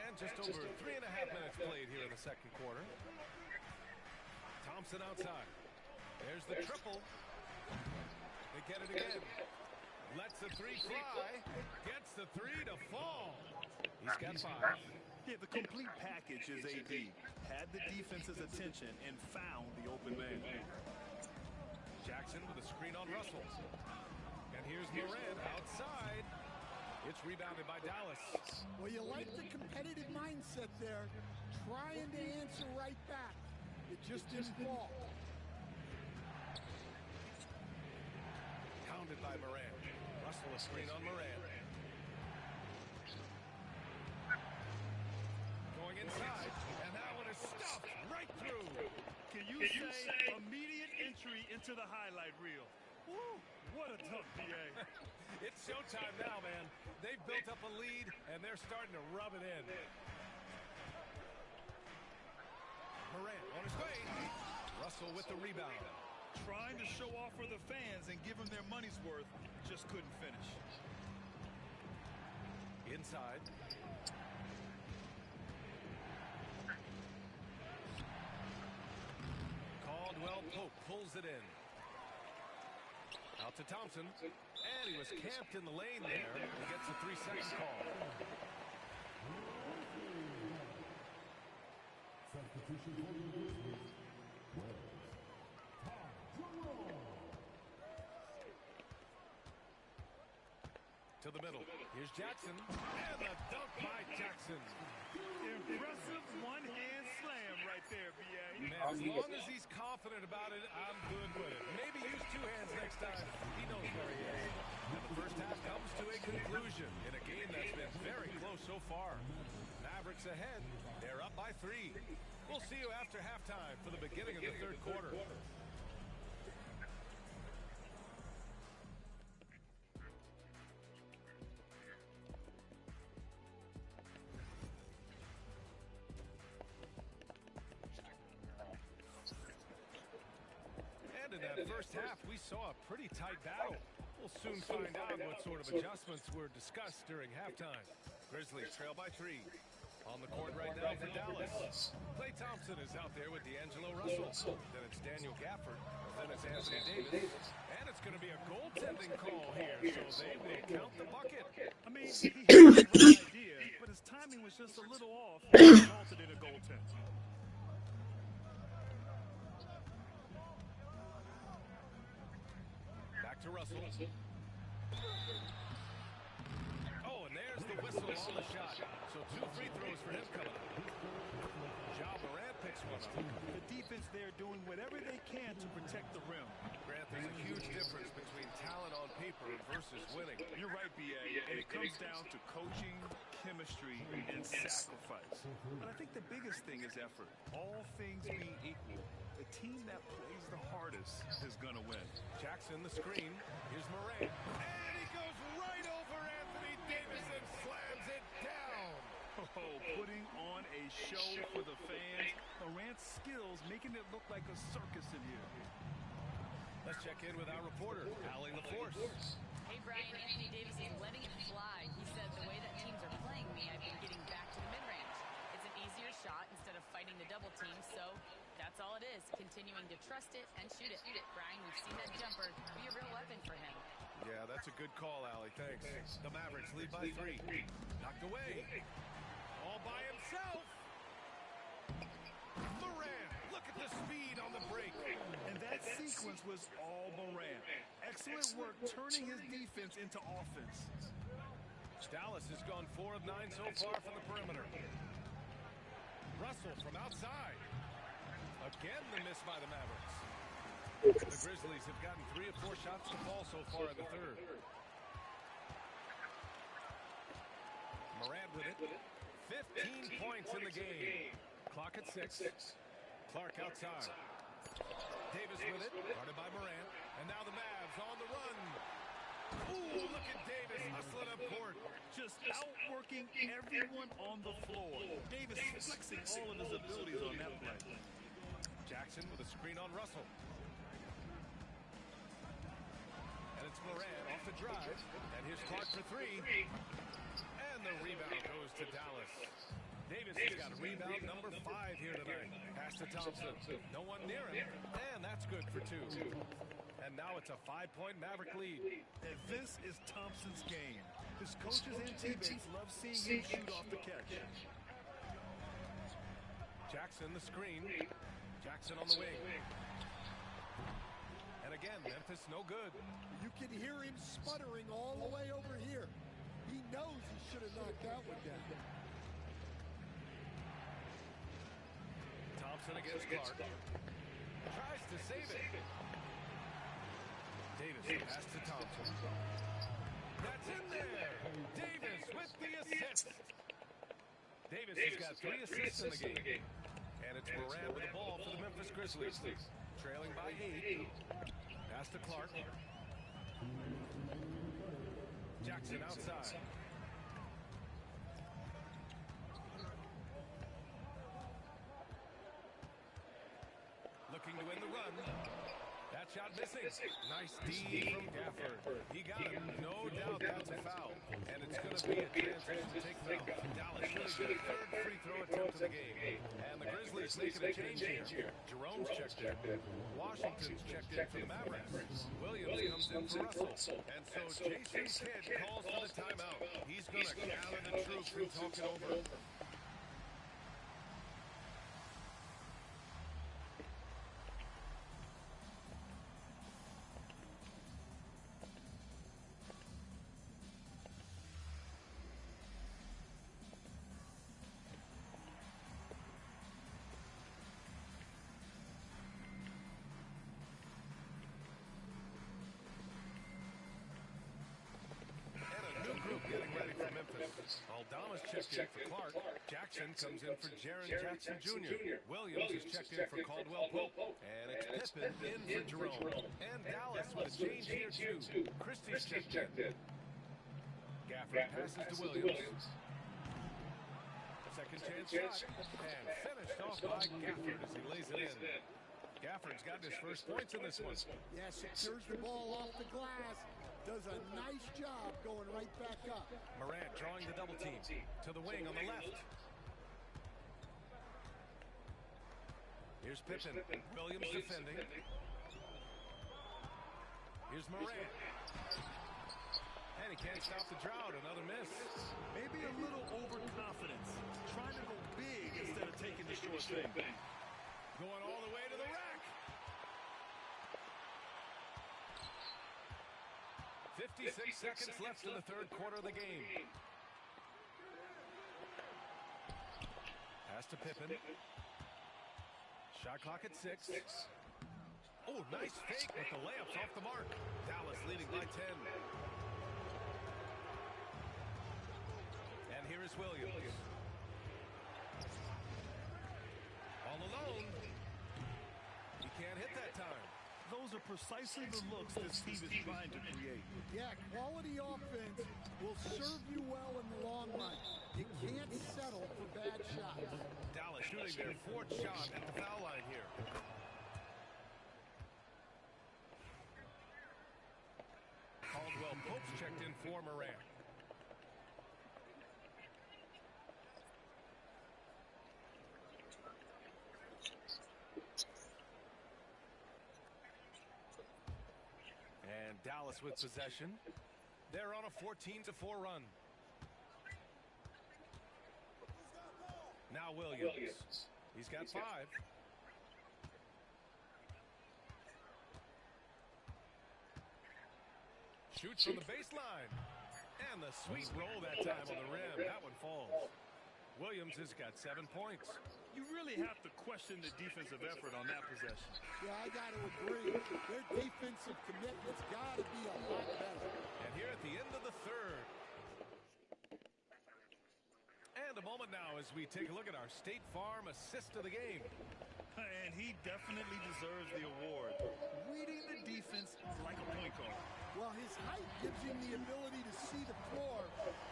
And just over 3.5 minutes played here in the second quarter. Thompson outside. There's the triple. They get get it again. Lets the three fly. Gets the three to fall. He's got 5. Yeah, the complete package is AD. Had the defense's attention and found the open man. Jackson with a screen on Russell. And here's Morant outside. It's rebounded by Dallas. Well, you like the competitive mindset there, trying to answer right back. It just didn't fall. Pounded by Morant. Russell a screen on Morant. Going inside, and that one is stuffed right through. Can you say immediate entry into the highlight reel? Woo, what a tough BA. It's showtime now, man. They've built up a lead, and they're starting to rub it in. Morant on his way. Russell with the rebound. Trying to show off for the fans and give them their money's worth, just couldn't finish. Inside. Caldwell Pope pulls it in. Out to Thompson. And he was camped in the lane there. He gets a 3-second call. Substitution for the Grizzlies. Wells. To the middle. Here's Jackson. And the dunk by Jackson. Impressive one-hand slam right there, B.A. Man, as long as he's confident about it, I'm good with it. Maybe use 2 hands next time. He knows where he is. And the first half comes to a conclusion in a game that's been very close so far. Mavericks ahead. They're up by 3. We'll see you after halftime for the beginning of the third quarter. And in that first half, we saw a pretty tight battle. We'll soon find out what sort of adjustments were discussed during halftime. Grizzlies trail by 3. On the court right now for Dallas. Klay Thompson is out there with D'Angelo Russell. Then it's Daniel Gafford. Then it's Anthony Davis. And it's going to be a goaltending call here, so they will count the bucket. I mean, he had the right idea, but his timing was just a little off and resulted in a goaltend. Back to Russell. Oh, and there's the whistle on the shot. So 2 free throws for him coming up. Ja Morant picks one up. The defense there doing whatever they can to protect the rim. Grant, there's a huge difference between talent on paper versus winning. You're right, B.A., and it comes down to coaching, chemistry, and sacrifice. But I think the biggest thing is effort. All things being equal, the team that plays the hardest is going to win. Jackson, the screen. Here's Morant. And he goes right over Anthony Davis and slams it down. Oh, putting on a show for the fans. Morant's skills making it look like a circus in here. Let's check in with our reporter, Allie LaForce. Hey, Brian, Anthony Davis is letting it fly. He said, the way that teams are playing me, I've been getting back to the mid-range. It's an easier shot instead of fighting the double team, so that's all it is, continuing to trust it and shoot it. Brian, we've seen that jumper be a real weapon for him. Yeah, that's a good call, Allie. Thanks. The Mavericks lead by 3. Knocked away. All by himself. Morant, look at the speed on the break. And that sequence was all Morant. Excellent work turning his defense into offense. Dallas has gone 4 of 9 so far from the perimeter. Russell from outside. Again, the miss by the Mavericks. The Grizzlies have gotten 3 of 4 shots to fall so far in the third. Morant with it. 15 points in the game. Clock at 6. Clark outside. Davis with it. Guarded by Morant. And now the Mavs on the run. Ooh, look at Davis hustling up court. Just outworking everyone on the floor. Davis flexing all of his abilities on that play. Jackson with a screen on Russell. And it's Morant off the drive. And here's Clark for 3. And the rebound goes to Dallas. Davis has got a rebound number 5 here tonight. Pass to Thompson. No one near him. And that's good for 2. And now it's a 5-point Maverick lead. And this is Thompson's game. His coaches and teammates love seeing him shoot off the catch. Jackson the screen. Jackson on the wing. And again, Memphis no good. You can hear him sputtering all the way over here. He knows he should have knocked that one down. Thompson against Clark. Tries to save it. Davis pass to Thompson. That's in there. Davis with the assist. Davis has got 3 assists in the game. And it's Moran with the ball for the Memphis Grizzlies. Trailing by 8. Pass to Clark. Jackson outside. Looking to win the run. That shot missing. Nice D from Gafford. He got him. No doubt that's a foul. And it's going to be a transition takedown. Dallas shooting their 3rd free throw attempt of the game. And the Grizzlies making a change here. Jerome's checked in. Washington's checked in for the Mavericks. Williams comes in for Russell. And so Jason Kidd calls for the timeout. He's going to gather the troops and talk it over. Aldama's checked in for Clark. Jackson comes in for Jaren Jackson Jr. Williams is checked in for Caldwell Pope. And it's Pippen in for Jerome. And Dallas with a change here too. Christie's checked in. Gafford passes to Williams. Second chance shot. And finished off by Gafford as he lays it in. Gafford's got his first points in this one. Yeah, secures the ball off the glass. Does a nice job going right back up. Morant drawing the double team to the wing on the left. Here's Pippen. Williams defending. Here's Morant. And he can't stop the drought. Another miss. Maybe a little overconfidence. Trying to go big instead of taking the short thing. Going all the way to the rack. 56 seconds left in the 3rd quarter of the game. Pass to Pippen. Shot clock at 6. Oh, nice fake, but the layup's off the mark. Dallas leading by 10. And here is Williams. All alone. He can't hit that time. Those are precisely the looks this team is trying to create. Yeah, quality offense will serve you well in the long run. You can't settle for bad shots. Dallas shooting their 4th shot at the foul line here. Caldwell Pope's checked in for Morant. Dallas with possession. They're on a 14-4 run. Now Williams. He's got 5. Shoots from the baseline. And the sweet roll that time on the rim. That one falls. Williams has got 7 points. You really have to question the defensive effort on that possession. Yeah, I got to agree. Their defensive commitment's got to be a lot better. And here at the end of the 3rd. And a moment now as we take a look at our State Farm assist of the game. And he definitely deserves the award. Reading the defense like a point guard. Well, his height gives him the ability to see the floor,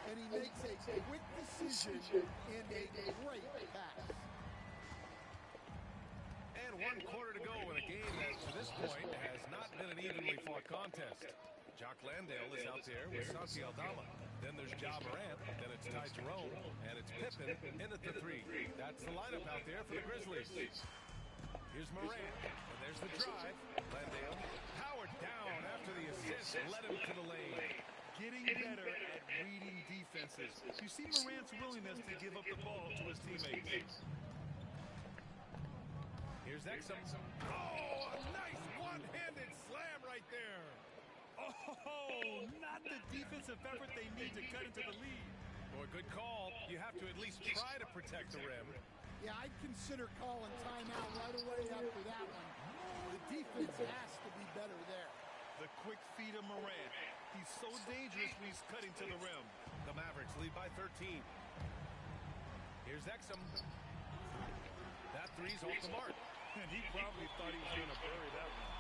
and he makes a quick decision and a great pass. And 1 quarter to go in a game that, to this point, has not been an evenly fought contest. Jock Landale is out there with Santi Aldama. Then there's Ja Morant. Then it's Ty Jerome. And it's Pippen in at the 3. That's the lineup out there for the Grizzlies. Here's Morant. And there's the drive. Landale powered down. Davis led him to the lane. Getting better at reading defenses. You see Morant's willingness to give up the ball to his teammates. Here's Exum. Oh, a nice one-handed slam right there. Oh, not the defensive effort they need to cut into the lead. Boy, good call. You have to at least try to protect the rim. Yeah, I'd consider calling timeout right away after that one. The defense has to be better there. The quick feed of Morant. He's so dangerous when he's cutting to the rim. The Mavericks lead by 13. Here's Exum. That three's off the mark. And he probably thought he was going to bury that one.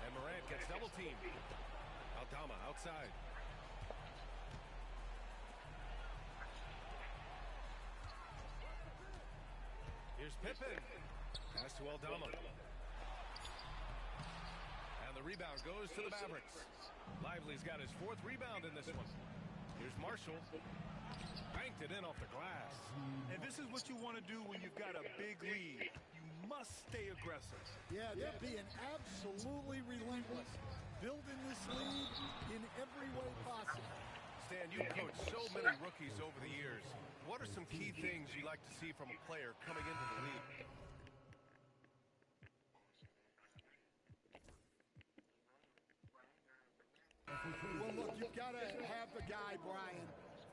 And Morant gets double teamed. Aldama outside. Here's Pippen. Pass to Aldama. And the rebound goes to the Mavericks. Lively's got his 4th rebound in this one. Here's Marshall. Banked it in off the glass. And this is what you want to do when you've got a big lead. You must stay aggressive. Yeah, they're being absolutely relentless. Building this lead in every way possible. Stan, you've coached so many rookies over the years. What are some key things you like to see from a player coming into the league? Well, look, you've got to have the guy, Brian,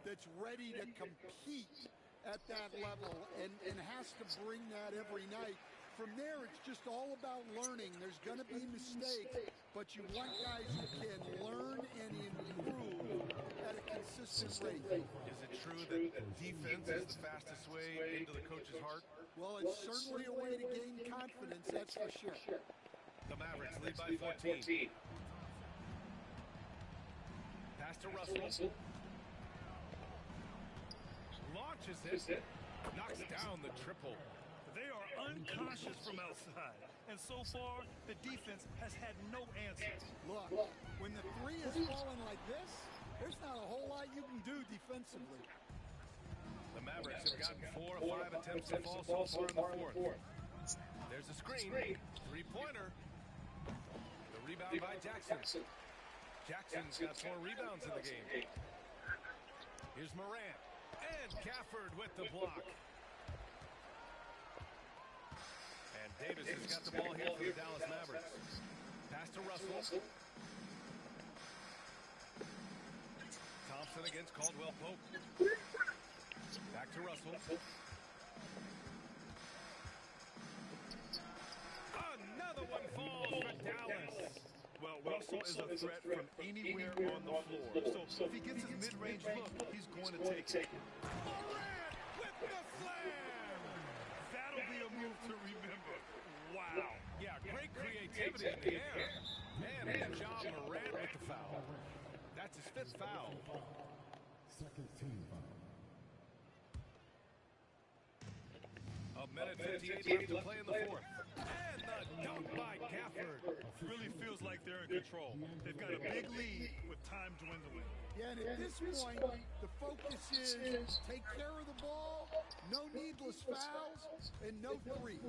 that's ready to compete at that level and has to bring that every night. From there, it's just all about learning. There's going to be mistakes, but you want guys who can learn and improve at a consistent rate. Is it true that defense is the fastest way into the coach's heart? Well, it's certainly a way to gain confidence, that's for sure. The Mavericks lead by 14. Pass to Russell. Launches it. Knocks down the triple. They are unconscious from outside. And so far, the defense has had no answers. Look, when the three is falling like this, there's not a whole lot you can do defensively. The Mavericks have gotten 4 or 5 attempts to fall so far in the 4th. There's a screen. Three-pointer. The rebound by Jackson. Jackson's got 4 rebounds in the game. Here's Morant. And Gafford with the block. And Davis has got the ball here for the Dallas Mavericks. Pass to Russell. Thompson against Caldwell Pope. Back to Russell. Another one falls for Dallas. Well, Russell is a threat from anywhere on the floor. So if he gets his mid-range look, he's going to take it. Morant with the slam! That'll be a move to remember. Wow. Yeah, great creativity in the air. Man, good job, Morant with the foul. That's his 5th foul. Second team foul. A minute 58 left to play in the 4th. And the dunk by Gafford. Really feels like they're in control. They've got a big lead with time dwindling. Yeah, and at this point, the focus is take care of the ball, no needless fouls, and no threes.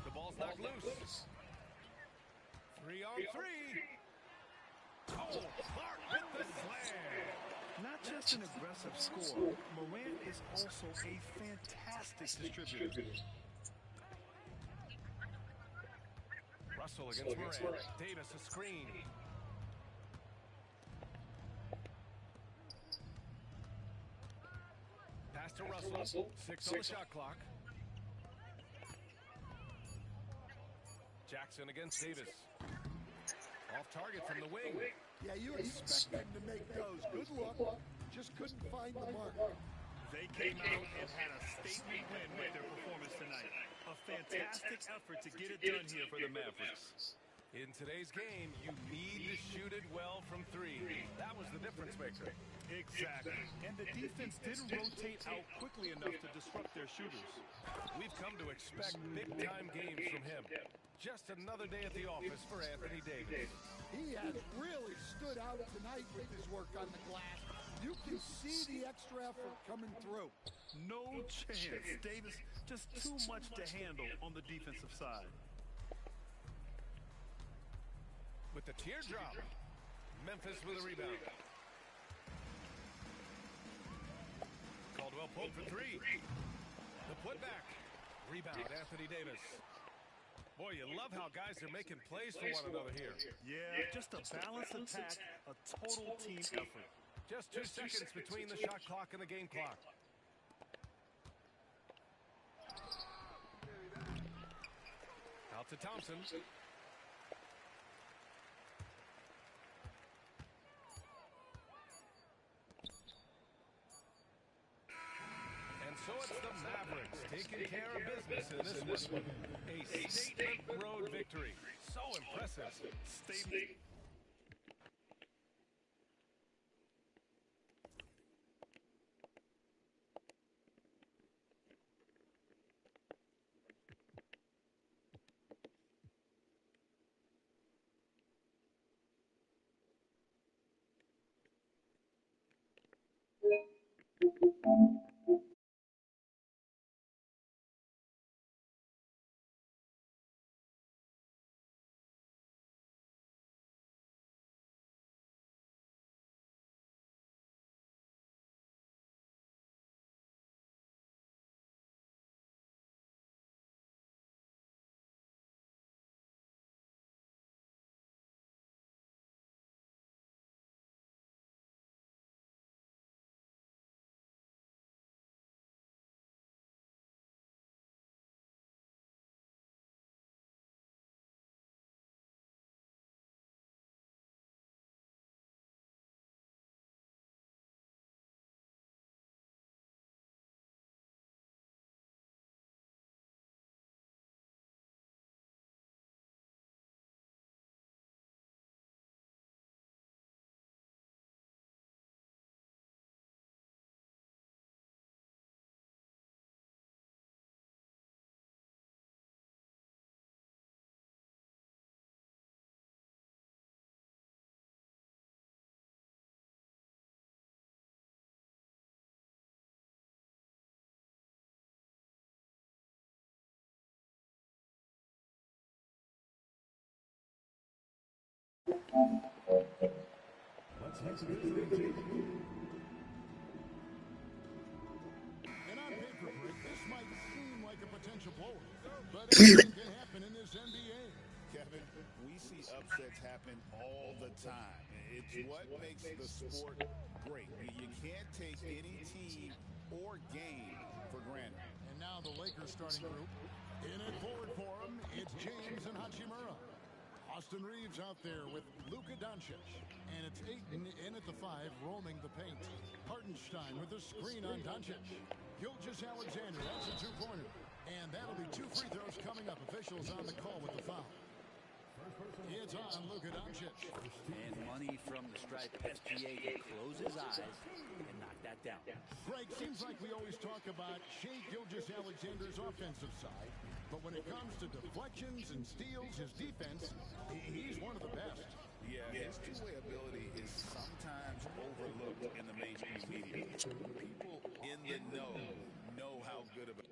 The ball's knocked loose. 3 on 3. Oh, Clark with the slam. Not just an aggressive scorer, Morant is also a fantastic distributor. Russell against Morant. Davis a screen. Pass to Russell. 6 on the shot clock. Jackson against Davis. Off target from the wing. Yeah, you expect them to make those. Good look. Just couldn't find the mark. They came out and had a statement win with their performance tonight. A fantastic effort to get it done here for the Mavericks. In today's game, you need to shoot it well from 3. That was the difference maker. Exactly. And the defense didn't rotate out quickly enough to disrupt their shooters. We've come to expect big-time games from him. Just another day at the office for Anthony Davis. He has really stood out tonight with his work on the glass. You can see the extra effort coming through. No chance. Davis just too much to handle on the defensive side. the teardrop. Memphis with a rebound. Caldwell pulled for three. The putback. Rebound, Anthony Davis. Boy, you love how guys are making plays for one another here. Yeah, just a balanced attack, a total team effort. Just 2 seconds between the shot clock and the game clock. Out to Thompson. And so it's the Mavericks taking care of business in this one. A statement road victory. So impressive. Statement. Let's head to this league. And on paper, Rick, this might seem like a potential blower, but anything can happen in this NBA. Kevin, we see upsets happen all the time. It's what makes the sport great. You can't take any team or game for granted. And now the Lakers starting group. In it forward for him, it's James and Hachimura. Austin Reeves out there with Luka Doncic. And it's Ayton in at the 5, roaming the paint. Hartenstein with a screen on Doncic. Gilgeous Alexander, that's a two-pointer. And that'll be 2 free throws coming up. Officials on the call with the foul. It's on Luka Doncic. And money from the Stripe SGA to close his eyes and knock that down. Greg, seems like we always talk about Shai Gilgeous-Alexander's offensive side, but when it comes to deflections and steals, his defense, he's one of the best. Yeah, his two-way ability is sometimes overlooked in the mainstream media. People in the know how good of a...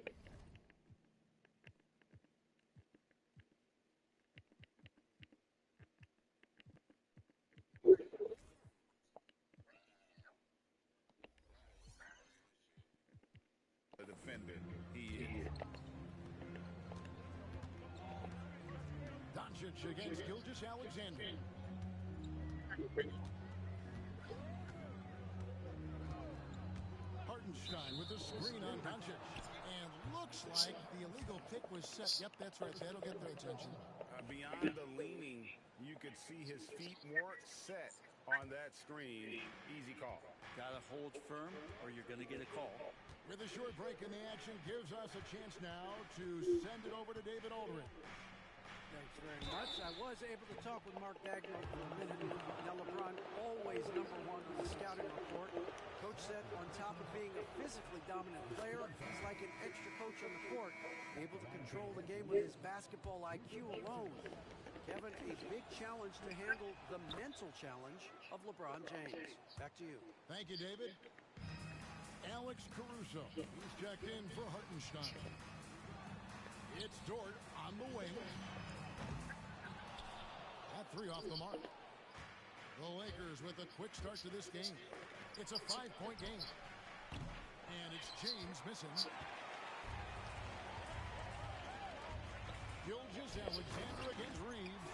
defender he is. Doncic against Gilgeous-Alexander. Hartenstein with the screen on Doncic. And looks like the illegal pick was set. Yep, that's right. That'll get their attention. Beyond the leaning, you could see his feet weren't set on that screen. Easy call. Gotta hold firm or you're gonna get a call. With a short break in the action, gives us a chance now to send it over to David Aldridge. Thanks very much. I was able to talk with Mark Dagnall for a minute. Now, LeBron always #1 on the scouting report. Coach said on top of being a physically dominant player, he's like an extra coach on the court, able to control the game with his basketball IQ alone. Kevin, a big challenge to handle the mental challenge of LeBron James. Back to you. Thank you, David. Alex Caruso. He's checked in for Hartenstein. It's Dort on the wing. At three off the mark. The Lakers with a quick start to this game. It's a 5-point game. And it's James missing. Gilgeous-Alexander against Reeves.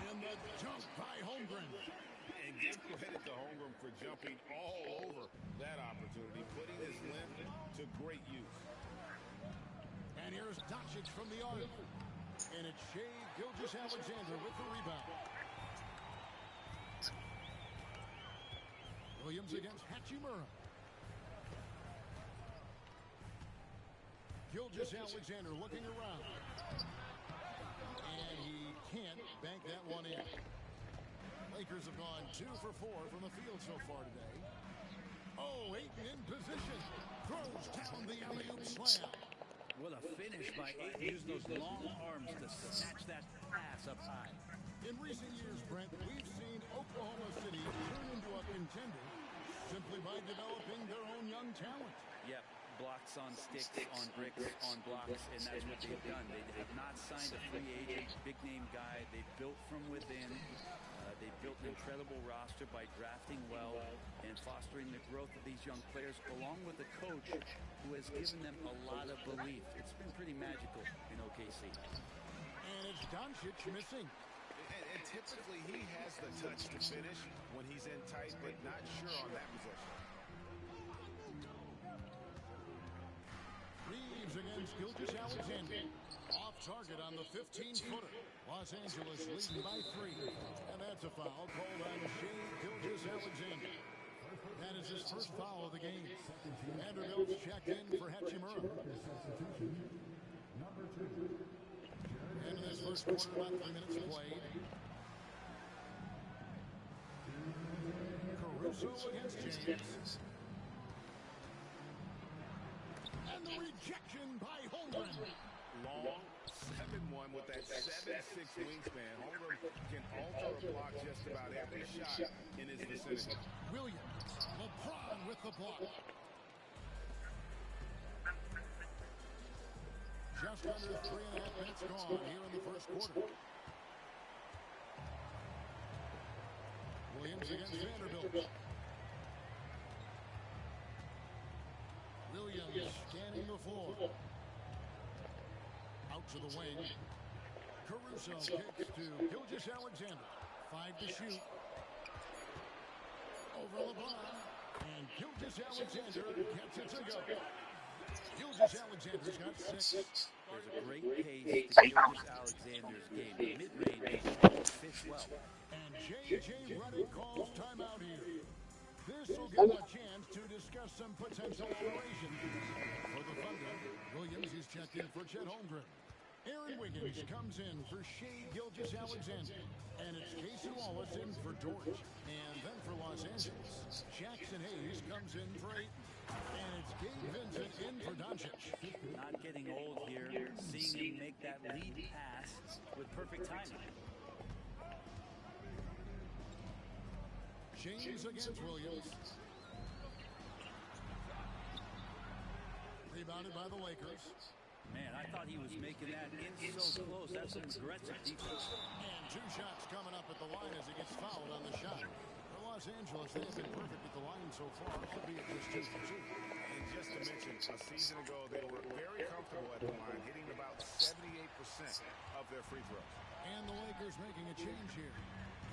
And the jump by Holmgren. And give credit to Holmgren for jumping all over that opportunity, putting his length to great use. And here's Doncic from the arc. And it's Shai Gilgeous-Alexander with the rebound. Williams against Hachimura. Gilgeous-Alexander looking around. And he can't bank that one in. Lakers have gone 2 for 4 from the field so far today. Oh, Ayton in position. Throws down the alley-oop slam. What a finish by Ayton, using those long arms to snatch that pass up high. In recent years, Brent, we've seen Oklahoma City turn into a contender simply by developing their own young talent. Yep, blocks on sticks, on bricks, on blocks, and that's what they've done. They have not signed a free agent, big-name guy. They've built from within. They've built an incredible roster by drafting well and fostering the growth of these young players, along with a coach who has given them a lot of belief. It's been pretty magical in OKC. And it's Doncic missing. And typically he has the touch to finish when he's in tight, but not sure on that possession. Reeves against Gilgeous-Alexander. Off target on the 15-footer. Los Angeles leading by 3. And that's a foul called on Shai Gilgeous-Alexander. That is his first foul of the game. Vanderbilt's checked in for Hachimura. End of this first quarter, about 3 minutes played. Caruso against James. And the rejection by Holmgren. Long 7-1 with that 7'6" wingspan. Holmgren can alter a block just about every shot in his vicinity. Williams, LeBron with the block. Just under 3.5 minutes gone here in the first quarter. Williams against Vanderbilt. Williams scanning the floor. Out to the wing. Caruso kicks to Gilgeous-Alexander. 5 to shoot. Over LeBron. And Gilgeous-Alexander gets it to go. Gilgeous-Alexander's got 6. There's a great pace to Gilgeous-Alexander's game. The mid-range fits well. And J.J. Redick calls timeout here. This will give him a chance to discuss some potential operations. For the Thunder, Williams is checked in for Chet Holmgren. Aaron Wiggins comes in for Shai Gilgeous-Alexander. And it's Casey Wallace in for Dort. And then for Los Angeles, Jackson Hayes comes in for Ayton. And it's Gabe Vincent in for Doncic. Not getting old here. Seeing him make that lead pass with perfect timing. James against Williams. Rebounded by the Lakers. Man, I thought he was making that in so close. That's an aggressive defense. And 2 shots coming up at the line as he gets fouled on the shot. For Los Angeles, they have been perfect at the line so far, albeit just 2 for 2. And just to mention, a season ago, they were very comfortable at the line, hitting about 78% of their free throws. And the Lakers making a change here.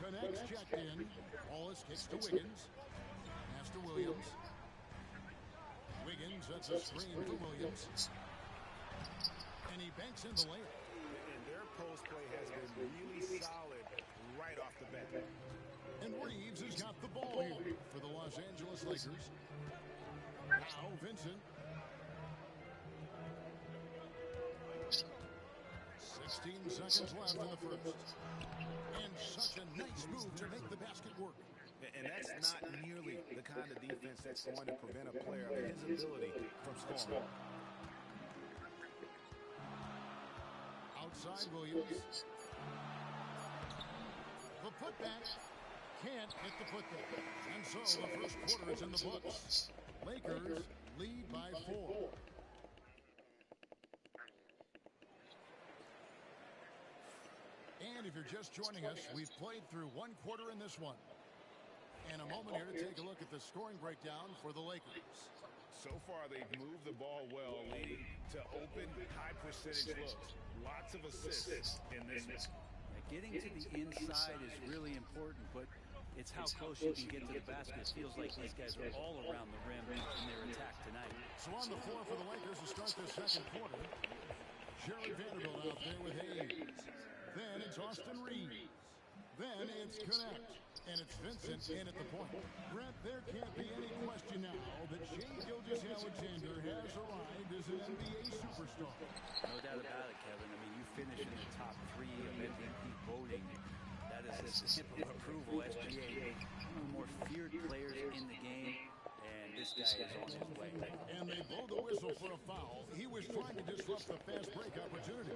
Connects checked in. Wallace kicks to Wiggins. Pass to Williams. Wiggins, that's a screen to Williams. And he banks in the layup. And their post play has been really solid right off the bat. And Reeves has got the ball here for the Los Angeles Lakers. Now Vincent. 16 seconds left in the first. And such a nice move to make the basket work. And that's not nearly the kind of defense that's going to prevent a player of his ability from scoring. Outside Williams. The putback. Can't hit the putback. And so the first quarter is in the books. Lakers lead by 4. And afternoon. If you're just joining us, we've played through one quarter in this one. And a moment here to take a look at the scoring breakdown for the Lakers. So far, they've moved the ball well, leading to open, high-percentage looks. Lots of assists in this one. Getting to the inside is really important, but it's how close you can get to the basket. It feels like these guys are all around the rim in their attack tonight. So on the floor for the Lakers to start the second quarter, Jared Vanderbilt out there with Hayes. Then it's Austin Reeves. Then it's Connect. And it's Vincent in at the point. Brett, there can't be any question now that Shai Gilgeous-Alexander has arrived as an NBA superstar. No doubt about it, Kevin. I mean, you finish in the top 3 of MVP voting. That is a stamp of approval. SGA, one of the more feared players in the game. And this guy is on his way. And they blow the whistle for a foul. He was trying to disrupt the fast break opportunity.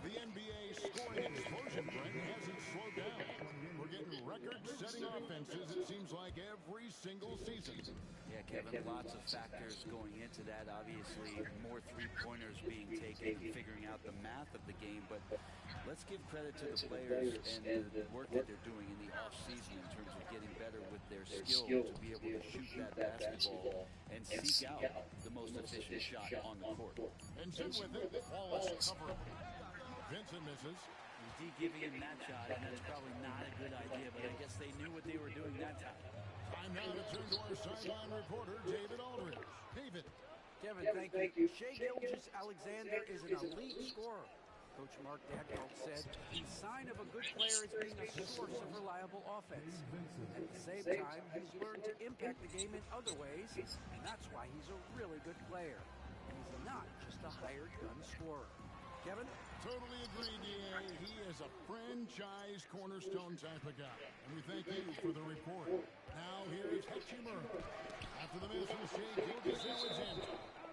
The NBA scoring explosion, Brent, hasn't slowed down. We're getting record-setting offenses, it seems like, every single season. Yeah, Kevin, lots of factors going into that. Obviously, more three-pointers being taken and figuring out the math of the game. But let's give credit to the players and the work that they're doing in the offseason in terms of getting better with their skill to be able to shoot that basketball and seek out the most efficient shot on the court. And Sid with it, Wallace covering. Vincent misses. Giving him that shot, and that's probably not a good idea, but I guess they knew what they were doing that time. Time now to turn to our sideline reporter, David Aldridge. David. Kevin, thank you. Shai Gilgeous-Alexander is an elite scorer. Coach Mark Daigneault said the sign of a good player is being a source of reliable offense. At the same time, he's learned to impact the game in other ways, and that's why he's a really good player. And he's not just a hired gun scorer. Kevin? Totally agree, D.A. He is a franchise cornerstone type of guy. And we thank you for the report. Now here is Hachimura. After the miss from Shai Gilgeous-Alexander.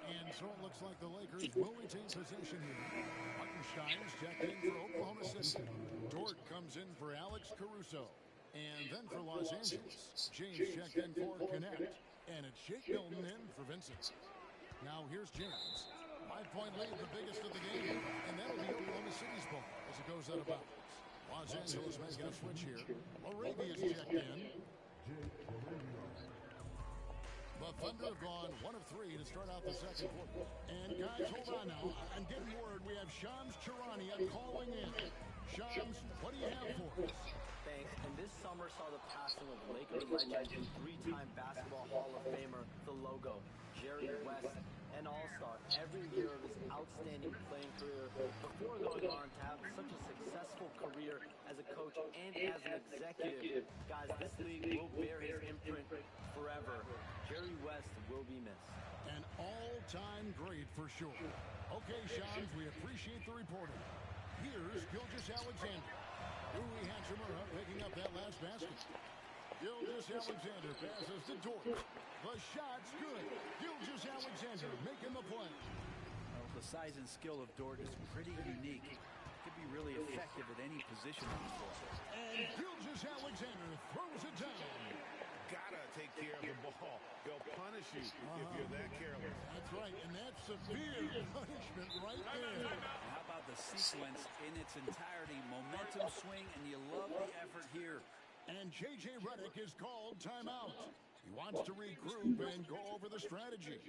And so it looks like the Lakers will retain possession here. Hartenstein's checked in for Oklahoma City. Dort comes in for Alex Caruso. And then for Los Angeles, James checked in for Connect. And it's Shake Milton in for Vincent. Now here's James. 5-point lead, the biggest of the game. And that'll be Oklahoma City's ball as it goes out of bounds. Los Angeles making a switch here. Arabia's checked in. The Thunder have gone 1 of 3 to start out the second quarter. And guys, hold on now. I'm getting word we have Shams Charania calling in. Shams, what do you have for us? Thanks. And this summer saw the passing of Lakers legend and 3-time Basketball Hall of Famer, the logo, Jerry West, an all-star every year of his outstanding playing career before going on to have such a successful career as a coach and as an executive. Guys, this league will bear his imprint forever. Jerry West will be missed. An all-time great for sure. Okay, Shams, we appreciate the reporting. Here's Gilgeous-Alexander. Rui Hachimura picking up that last basket. Gilgeous-Alexander passes to Dort. The shot's good. Gilgeous-Alexander making the play. Well, the size and skill of Dort is pretty unique. Could be really effective at any position on the floor. And Gilgeous-Alexander throws it down. Gotta take care of the ball. They'll punish you if you're that careless. That's right, and that's severe punishment right there. And how about the sequence in its entirety? Momentum swing, and you love the effort here. And J.J. Redick is called timeout. He wants to regroup and go over the strategy.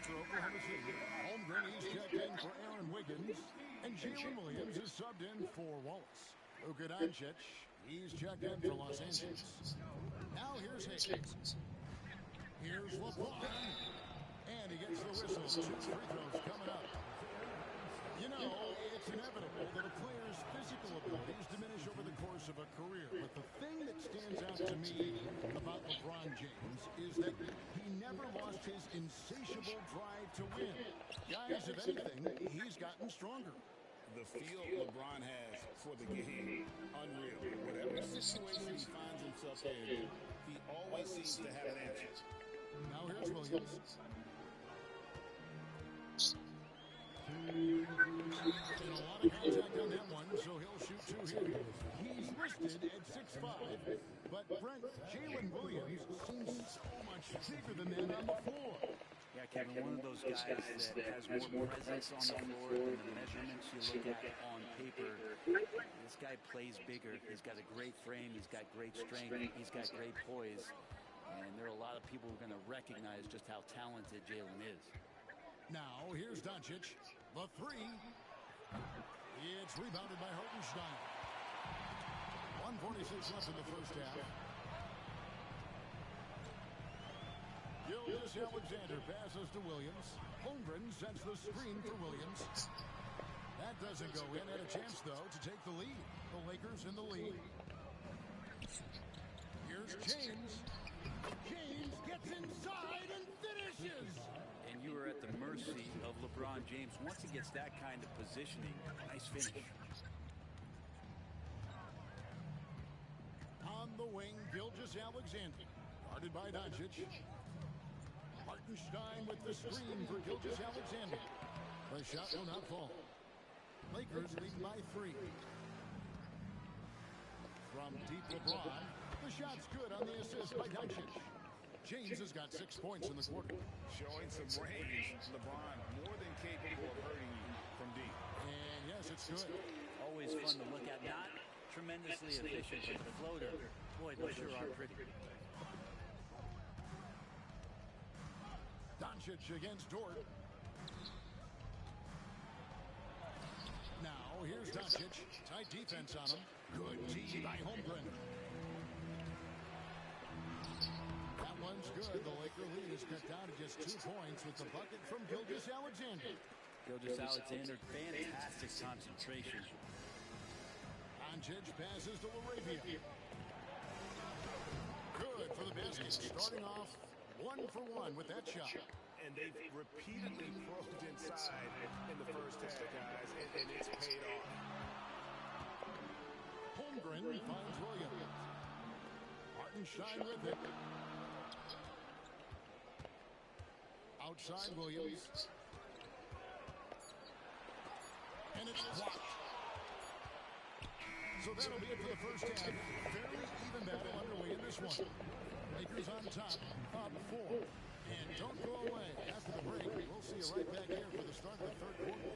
For Oklahoma City, Holmgren, he's checked in for Aaron Wiggins, and Jalen Williams is subbed in for Wallace. Luka Doncic, he's checked in for Los Angeles. Now here's Hayes. Here's LeBron, and he gets the whistle. 2 free throws coming up. You know, it's inevitable that a player's physical abilities diminish over the course of a career, but the thing that stands out to me about LeBron James is that he never lost his insatiable drive to win. Guys, if anything, he's gotten stronger. The feel LeBron has for the game, unreal. Whatever situation he finds himself in, he He always seems to have an answer. Now here's Williams. And a lot of contact on that one, so he'll shoot two here. He's listed at 6'5", but Brent, Jalen Williams seems so much bigger than that on the floor. Yeah, Kevin, one of those guys that has more presence on the floor than the measurements you look at on paper. This guy plays bigger. He's got a great frame. He's got great strength. He's got great poise. And there are a lot of people who are going to recognize just how talented Jalen is. Now, here's Doncic. The three. It's rebounded by Hartenstein. 1:46 left in the first half. Gilgeous-Alexander passes to Williams. Holmgren sets the screen for Williams. That doesn't go in. Had a chance, though, to take the lead. The Lakers in the lead. Here's James. James gets inside and finishes. And you are at the mercy of LeBron James. Once he gets that kind of positioning, nice finish. On the wing, Gilgeous-Alexander. Guarded by Doncic. Hartenstein with the screen for Gilgeous-Alexander. The shot will not fall. Lakers lead by 3. From deep LeBron. The shot's good on the assist by Doncic. James has got 6 points in the quarter. Showing some range. LeBron more than capable of hurting you from deep. And yes, it's good. Always fun to look at. Not tremendously efficient, but the floater, boy, those sure are pretty. Doncic against Dort. Now, here's Doncic. Tight defense on him. Good D by Holmgren. That one's good. The Laker lead is cut down to just 2 points with the bucket from Gilgeous-Alexander. Gilgeous-Alexander, fantastic concentration. Doncic passes to LaRavia. Good for the basket. Starting off 1 for 1 with that shot. And they've repeatedly probed inside in the first half, guys, and it's paid off. Holmgren finds Williams. Hartenstein with it. Outside Williams. And it's blocked. So that'll be it for the first half. Fairly even battle underway in this one. Lakers on top, up 4. And don't go away. After the break, we'll see you right back here for the start of the third quarter.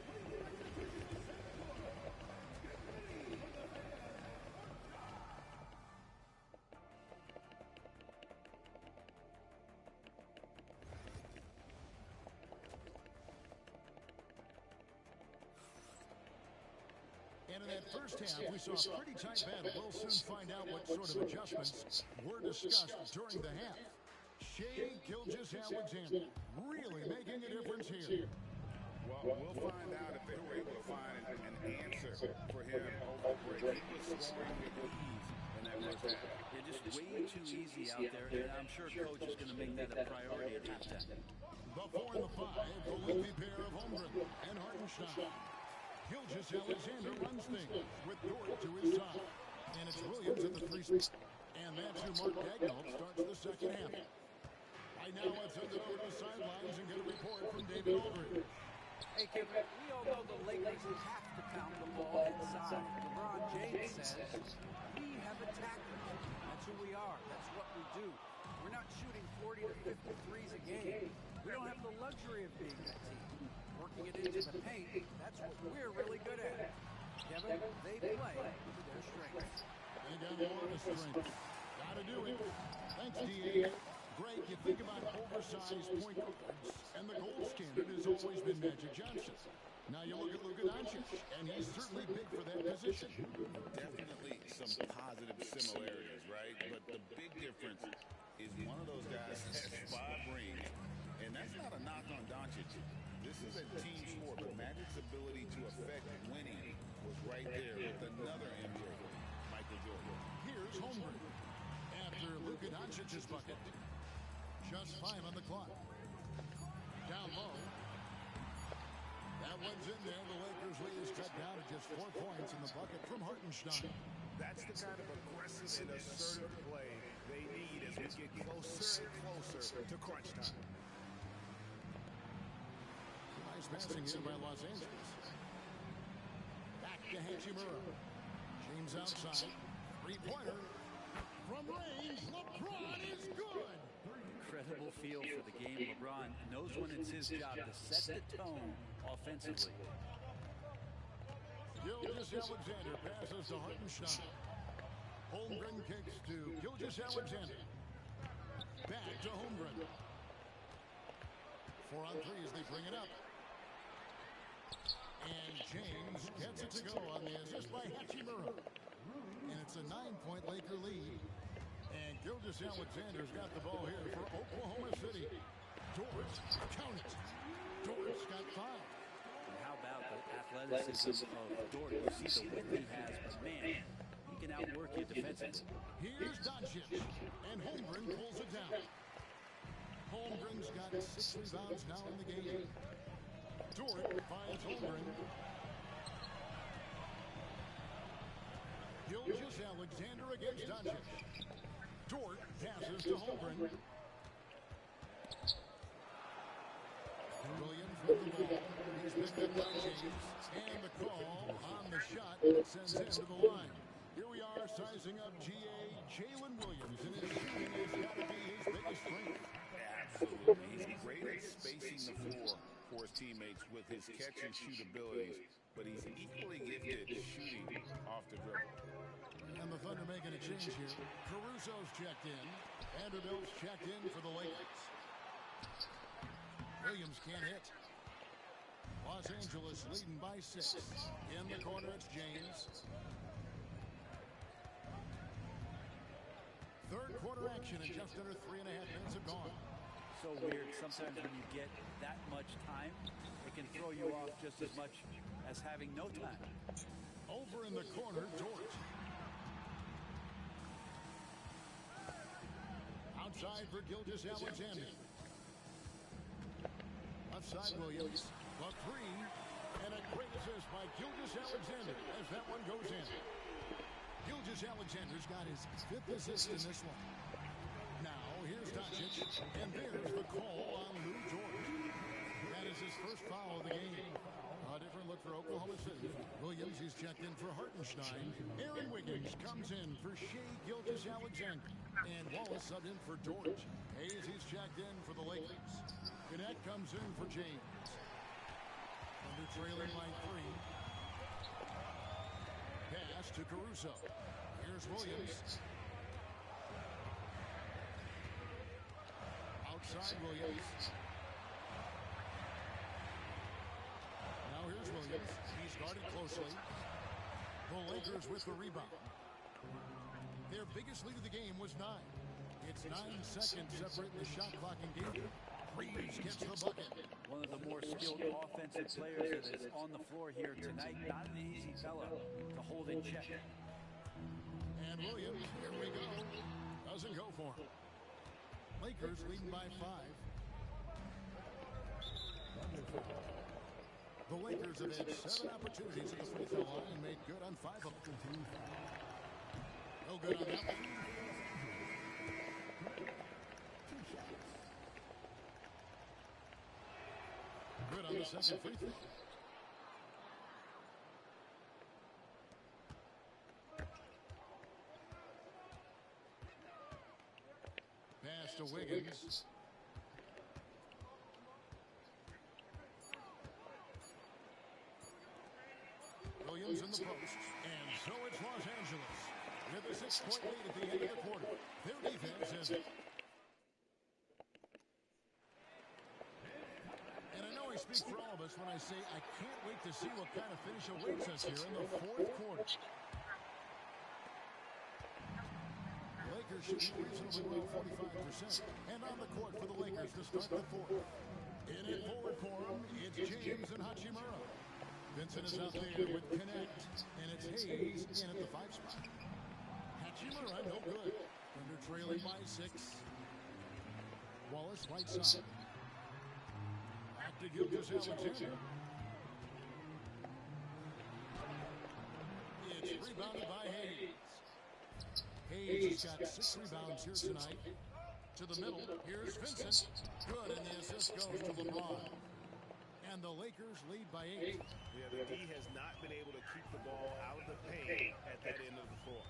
And in that first half, we saw a pretty tight battle. We'll soon find out what sort of adjustments were discussed during the half. Shai Gilgeous-Alexander really making a difference here. Well, we'll find out if they were able to find an answer for him over the break. He was scoring with ease in that first half. They're just way too easy out there, and I'm sure Coach is going to make that a priority at halftime. The 4 and the 5, the lengthy pair of Holmgren and Hartenstein. Gilgeous-Alexander runs things with Dort to his side. And it's Williams in the 3. And that's who Mark Daigneault starts the second half. Right now, let's send it over to the sidelines and get a report from David Aldridge. Hey, Kevin, we all know the Lakers have to pound the ball inside. LeBron James says, we have attackers. That's who we are. That's what we do. We're not shooting 40 to 50 threes a game. We don't have the luxury of being that team. Working it into the paint, that's what we're really good at. Kevin, they play to their strengths. They got a lot of strength. Gotta do it. Thanks, D.A. Greg, you think about oversized point guards, and the gold standard has always been Magic Johnson. Now you look at Luka Doncic, and he's certainly big for that position. Definitely some positive similarities, right? But the big difference is one of those guys has 5 rings, and that's not a knock on Doncic. This is a team sport, but Magic's ability to affect winning was right there with another NBA, Michael Jordan. Here's Holmgren after Luka Doncic's bucket. Just 5 on the clock. Down low. That one's in there. The Lakers lead is cut down to just 4 points in the bucket from Hartenstein. That's the kind of aggressive and assertive play they need as we get closer and closer to crunch time. Nice passing here by Los Angeles. Back to Hachimura. James outside. Three-pointer. From range, LeBron is good. Incredible feel for the game. LeBron knows when it's his job to set the tone offensively. Gilgeous-Alexander passes to Hartenstein. Holmgren kicks to Gilgeous-Alexander. Back to Holmgren. 4 on 3 as they bring it up. And James gets it to go on the assist by Hachimura. And it's a 9-point Laker lead. And Gilgeous-Alexander's got the ball here for Oklahoma City. Dort, count it. Dort's got 5. And how about the athleticism of Dort? You see the width he has, but man, he can outwork you defensively. Here's Doncic, and Holmgren pulls it down. Holmgren's got 6 rebounds now in the game. Dort finds Holmgren. Gilgeous-Alexander against Doncic. Dort passes to Holmgren. Williams with the ball. He's picked up by James. And the call on the shot sends him to the line. Here we are sizing up GA Jalen Williams, and his shooting has got to be his biggest strength. Absolutely. He's great at spacing the floor for his teammates with his catch and shoot abilities, but he's equally gifted shooting off the dribble. And the Thunder making a change here. Caruso's checked in. Vanderbilt's checked in for the Lakers. Williams can't hit. Los Angeles leading by 6. In the corner, it's James. Third quarter action, and just under 3.5 minutes have gone. So weird. Sometimes when you get that much time, it can throw you off just as much as having no time. Over in the corner, Dort. Outside for Gilgeous-Alexander. Outside Williams. The 3. And a great assist by Gilgeous-Alexander as that one goes in. Gilgeous-Alexander's got his 5th assist in this one. Now, here's Doncic. And there's the call on Lou Dort. That is his first foul of the game. A different look for Oklahoma City. Williams is checked in for Hartenstein. Aaron Wiggins comes in for Shai Gilgeous-Alexander. And Wallace subbed in for Dort. Hayes is checked in for the Lakers. Gannett comes in for James. Under trailing by 3. Pass to Caruso. Here's Williams. Outside Williams. Now here's Williams. He's guarded closely. The Lakers with the rebound. Their biggest lead of the game was 9. It's 9 seconds separating the shot clock and game. Reeves gets the bucket. One of the more skilled offensive players that is on the floor here tonight. Not an easy fella to hold in check. And Williams, here we go. Doesn't go for him. Lakers leading by 5. The Lakers have had 7 opportunities at the free throw line and made good on 5 of them. No good on that one. Good on the second free throw. Pass to Wiggins. Williams in the post. And so it's Los Angeles with a 6-point lead at the end of the quarter. Their defense is... And I know I speak for all of us when I say I can't wait to see what kind of finish awaits us here in the 4th quarter. Lakers shooting reasonably well, 45%. And on the court for the Lakers to start the 4th. In it forward for him, it's James and Hachimura. Vincent is out there with Connect, and it's Hayes in at the 5 spot. Hachimura, no good. Under trailing by 6. Wallace, right side. Back to Gilgeous-Alexander. It's rebounded by Hayes. Hayes has got 6 rebounds here tonight. To the middle, here's Vincent. Good, and the assist goes to LeBron. And the Lakers lead by 8. Yeah, the D has not been able to keep the ball out of the paint at that end of the floor.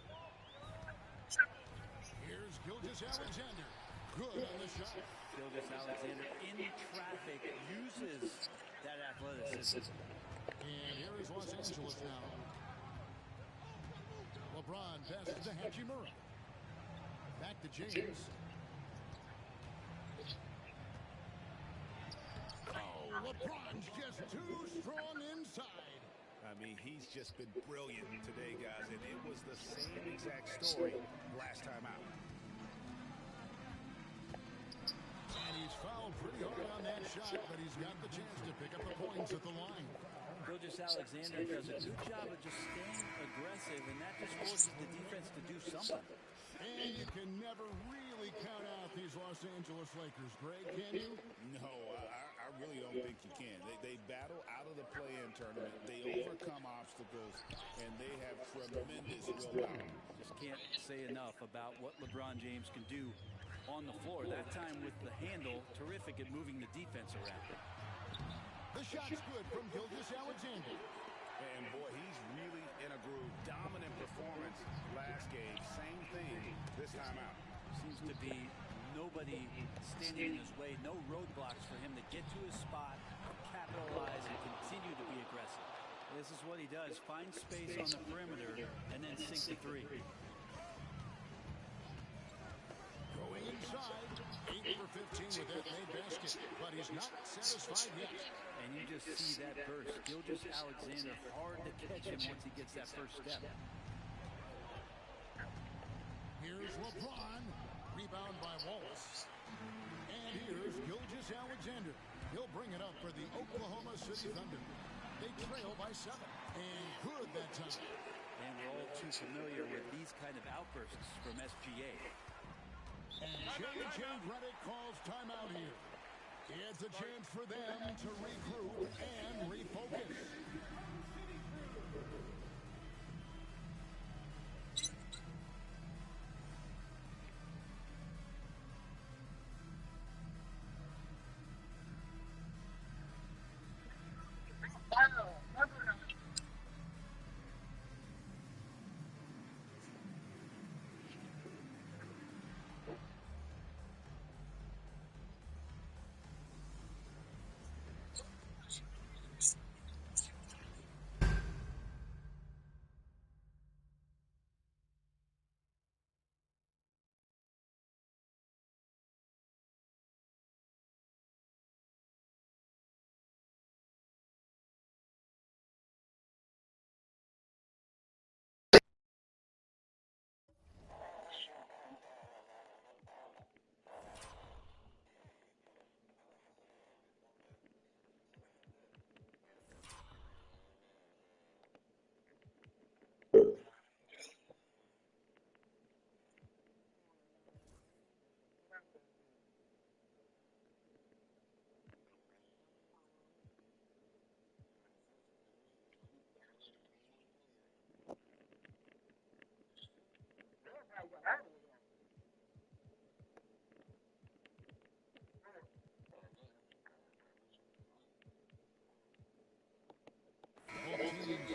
Here's Gilgeous-Alexander. Good on the shot. Gilgeous-Alexander in traffic uses that athleticism. And here is Los Angeles now. LeBron passes to Hachimura. Back to James. Oh, LeBron's just too strong inside. I mean, he's just been brilliant today, guys, and it was the same exact story last time out. And he's fouled pretty hard on that shot, but he's got the chance to pick up the points at the line. Gilgeous-Alexander does a good job of just staying aggressive, and that just forces the defense to do something. And you can never really count out these Los Angeles Lakers, Greg, can you? No, I really don't think you can. They battle out of the play-in tournament. They overcome obstacles, and they have tremendous willpower. Just can't say enough about what LeBron James can do on the floor. That time with the handle, terrific at moving the defense around. The shot's good from Gilgeous-Alexander. And, boy, he's really in a groove. Dominant performance last game. Same thing this time out. Seems to be nobody standing in his way. No roadblocks for him to get to his spot, capitalize, and continue to be aggressive. This is what he does. Find space on the perimeter and then sink the three. Going inside. 8 for 15 with that made basket. But he's not satisfied yet. And you just see that burst. Gilgeous-Alexander, hard to catch him once he gets that first step. Here's LeBron. Rebound by Wallace. And here's Gilgeous-Alexander. He'll bring it up for the Oklahoma City Thunder. They trail by 7. And good that time. And we're all too familiar with these kind of outbursts from SGA. And J.J. Redick calls timeout here. It's a chance for them to regroup and refocus.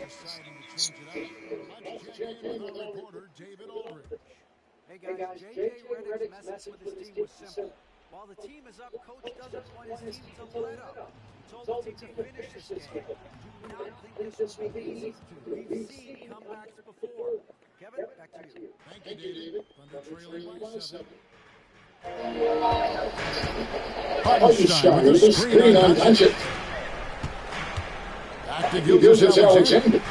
Deciding to change it up. Let's check in with our reporter, David Aldridge. Hey guys, J.J. Redick's message with his team was simple. While the team is up, coach doesn't want his team to let up. He told the team to finish this game. Do not think this will be easy. We've seen comebacks before. Kevin, back to you. Thank you, David. Thunder trailing by 7. Hartenstein with a screen on Doncic. Back to Gilgeous-Alexander.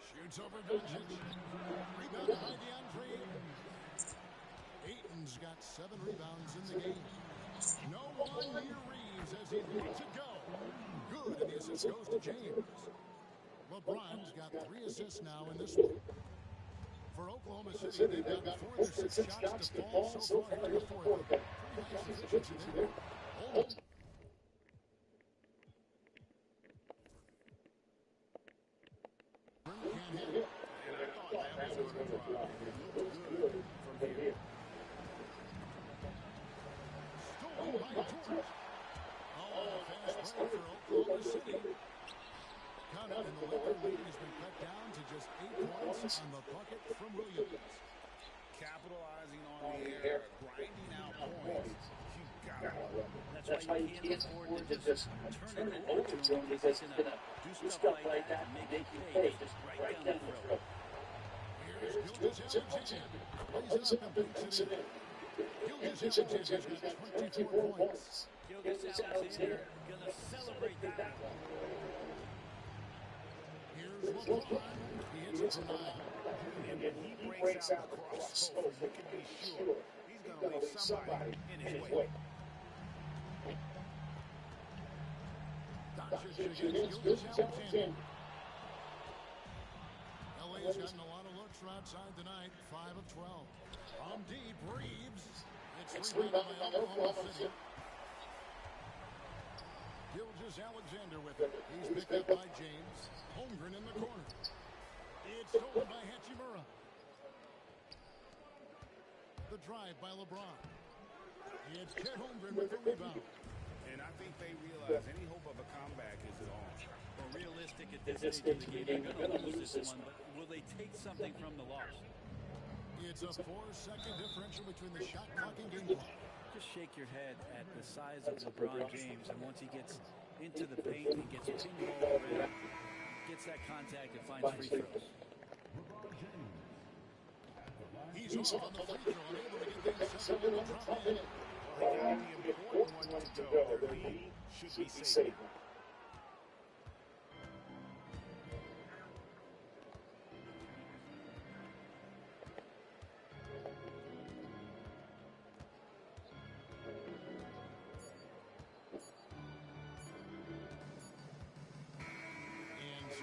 Shoots over Doncic. Rebounded by DeAndre Ayton. Ayton's got 7 rebounds in the game. No one near Reeves as he lets it go. Good, and the assist goes to James. LeBron's got 3 assists now in this one. For Oklahoma City, they've gotten 4 of their 6 shots to fall so far here in the fourth. Pretty nice efficiency there. Oldham. Can't hit it. And I thought that was going to drop. It looked good from here. Stolen by George. Oh, fast break for Oklahoma City. Cut it, and the Laker lead has been cut down to just 8 points on the bucket from Williams. Capitalizing on the air, grinding out points. You got to love it. That's why you can't afford to just turn it over to him because he's going to do stuff like that and make you pay just right down the throat. Here's Gilgeous Alexander. Plays it up and banks it in. Gilgeous Alexander's got 24 points. Gilgeous Alexander going to celebrate that. Here's LeBron. He hits it from 9. And when he breaks out the crossover, you can be sure he's going to leave somebody in his way. Doncic against Gilgeous Alexander. LA's gotten a lot of looks from outside tonight. 5 of 12. From deep, Reeves. It's rebounded by Oklahoma City. Gilgeous Alexander with it. He's picked up by James. Holmgren in the corner. It's stolen by Hachimura. The drive by LeBron. It's Chet Holmgren with the rebound. And I think they realize any hope of a comeback is gone. Well, realistic at this stage of the game, they're going to lose this one, but will they take something from the loss? It's a 4-second differential between the shot clock and game clock. Just shake your head at the size of LeBron James, and once he gets into the paint and gets pinned all around, gets that contact and finds free throws. He's off on the free throw, unable to get things settled and drop in. Well, he got the important one to go. Their lead should be safe.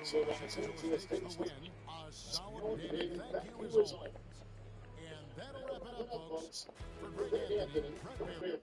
So Los Angeles takes the win. A solid payday. Thank you as always. And that'll wrap it up, folks. For Greg Anthony, Brett Baird.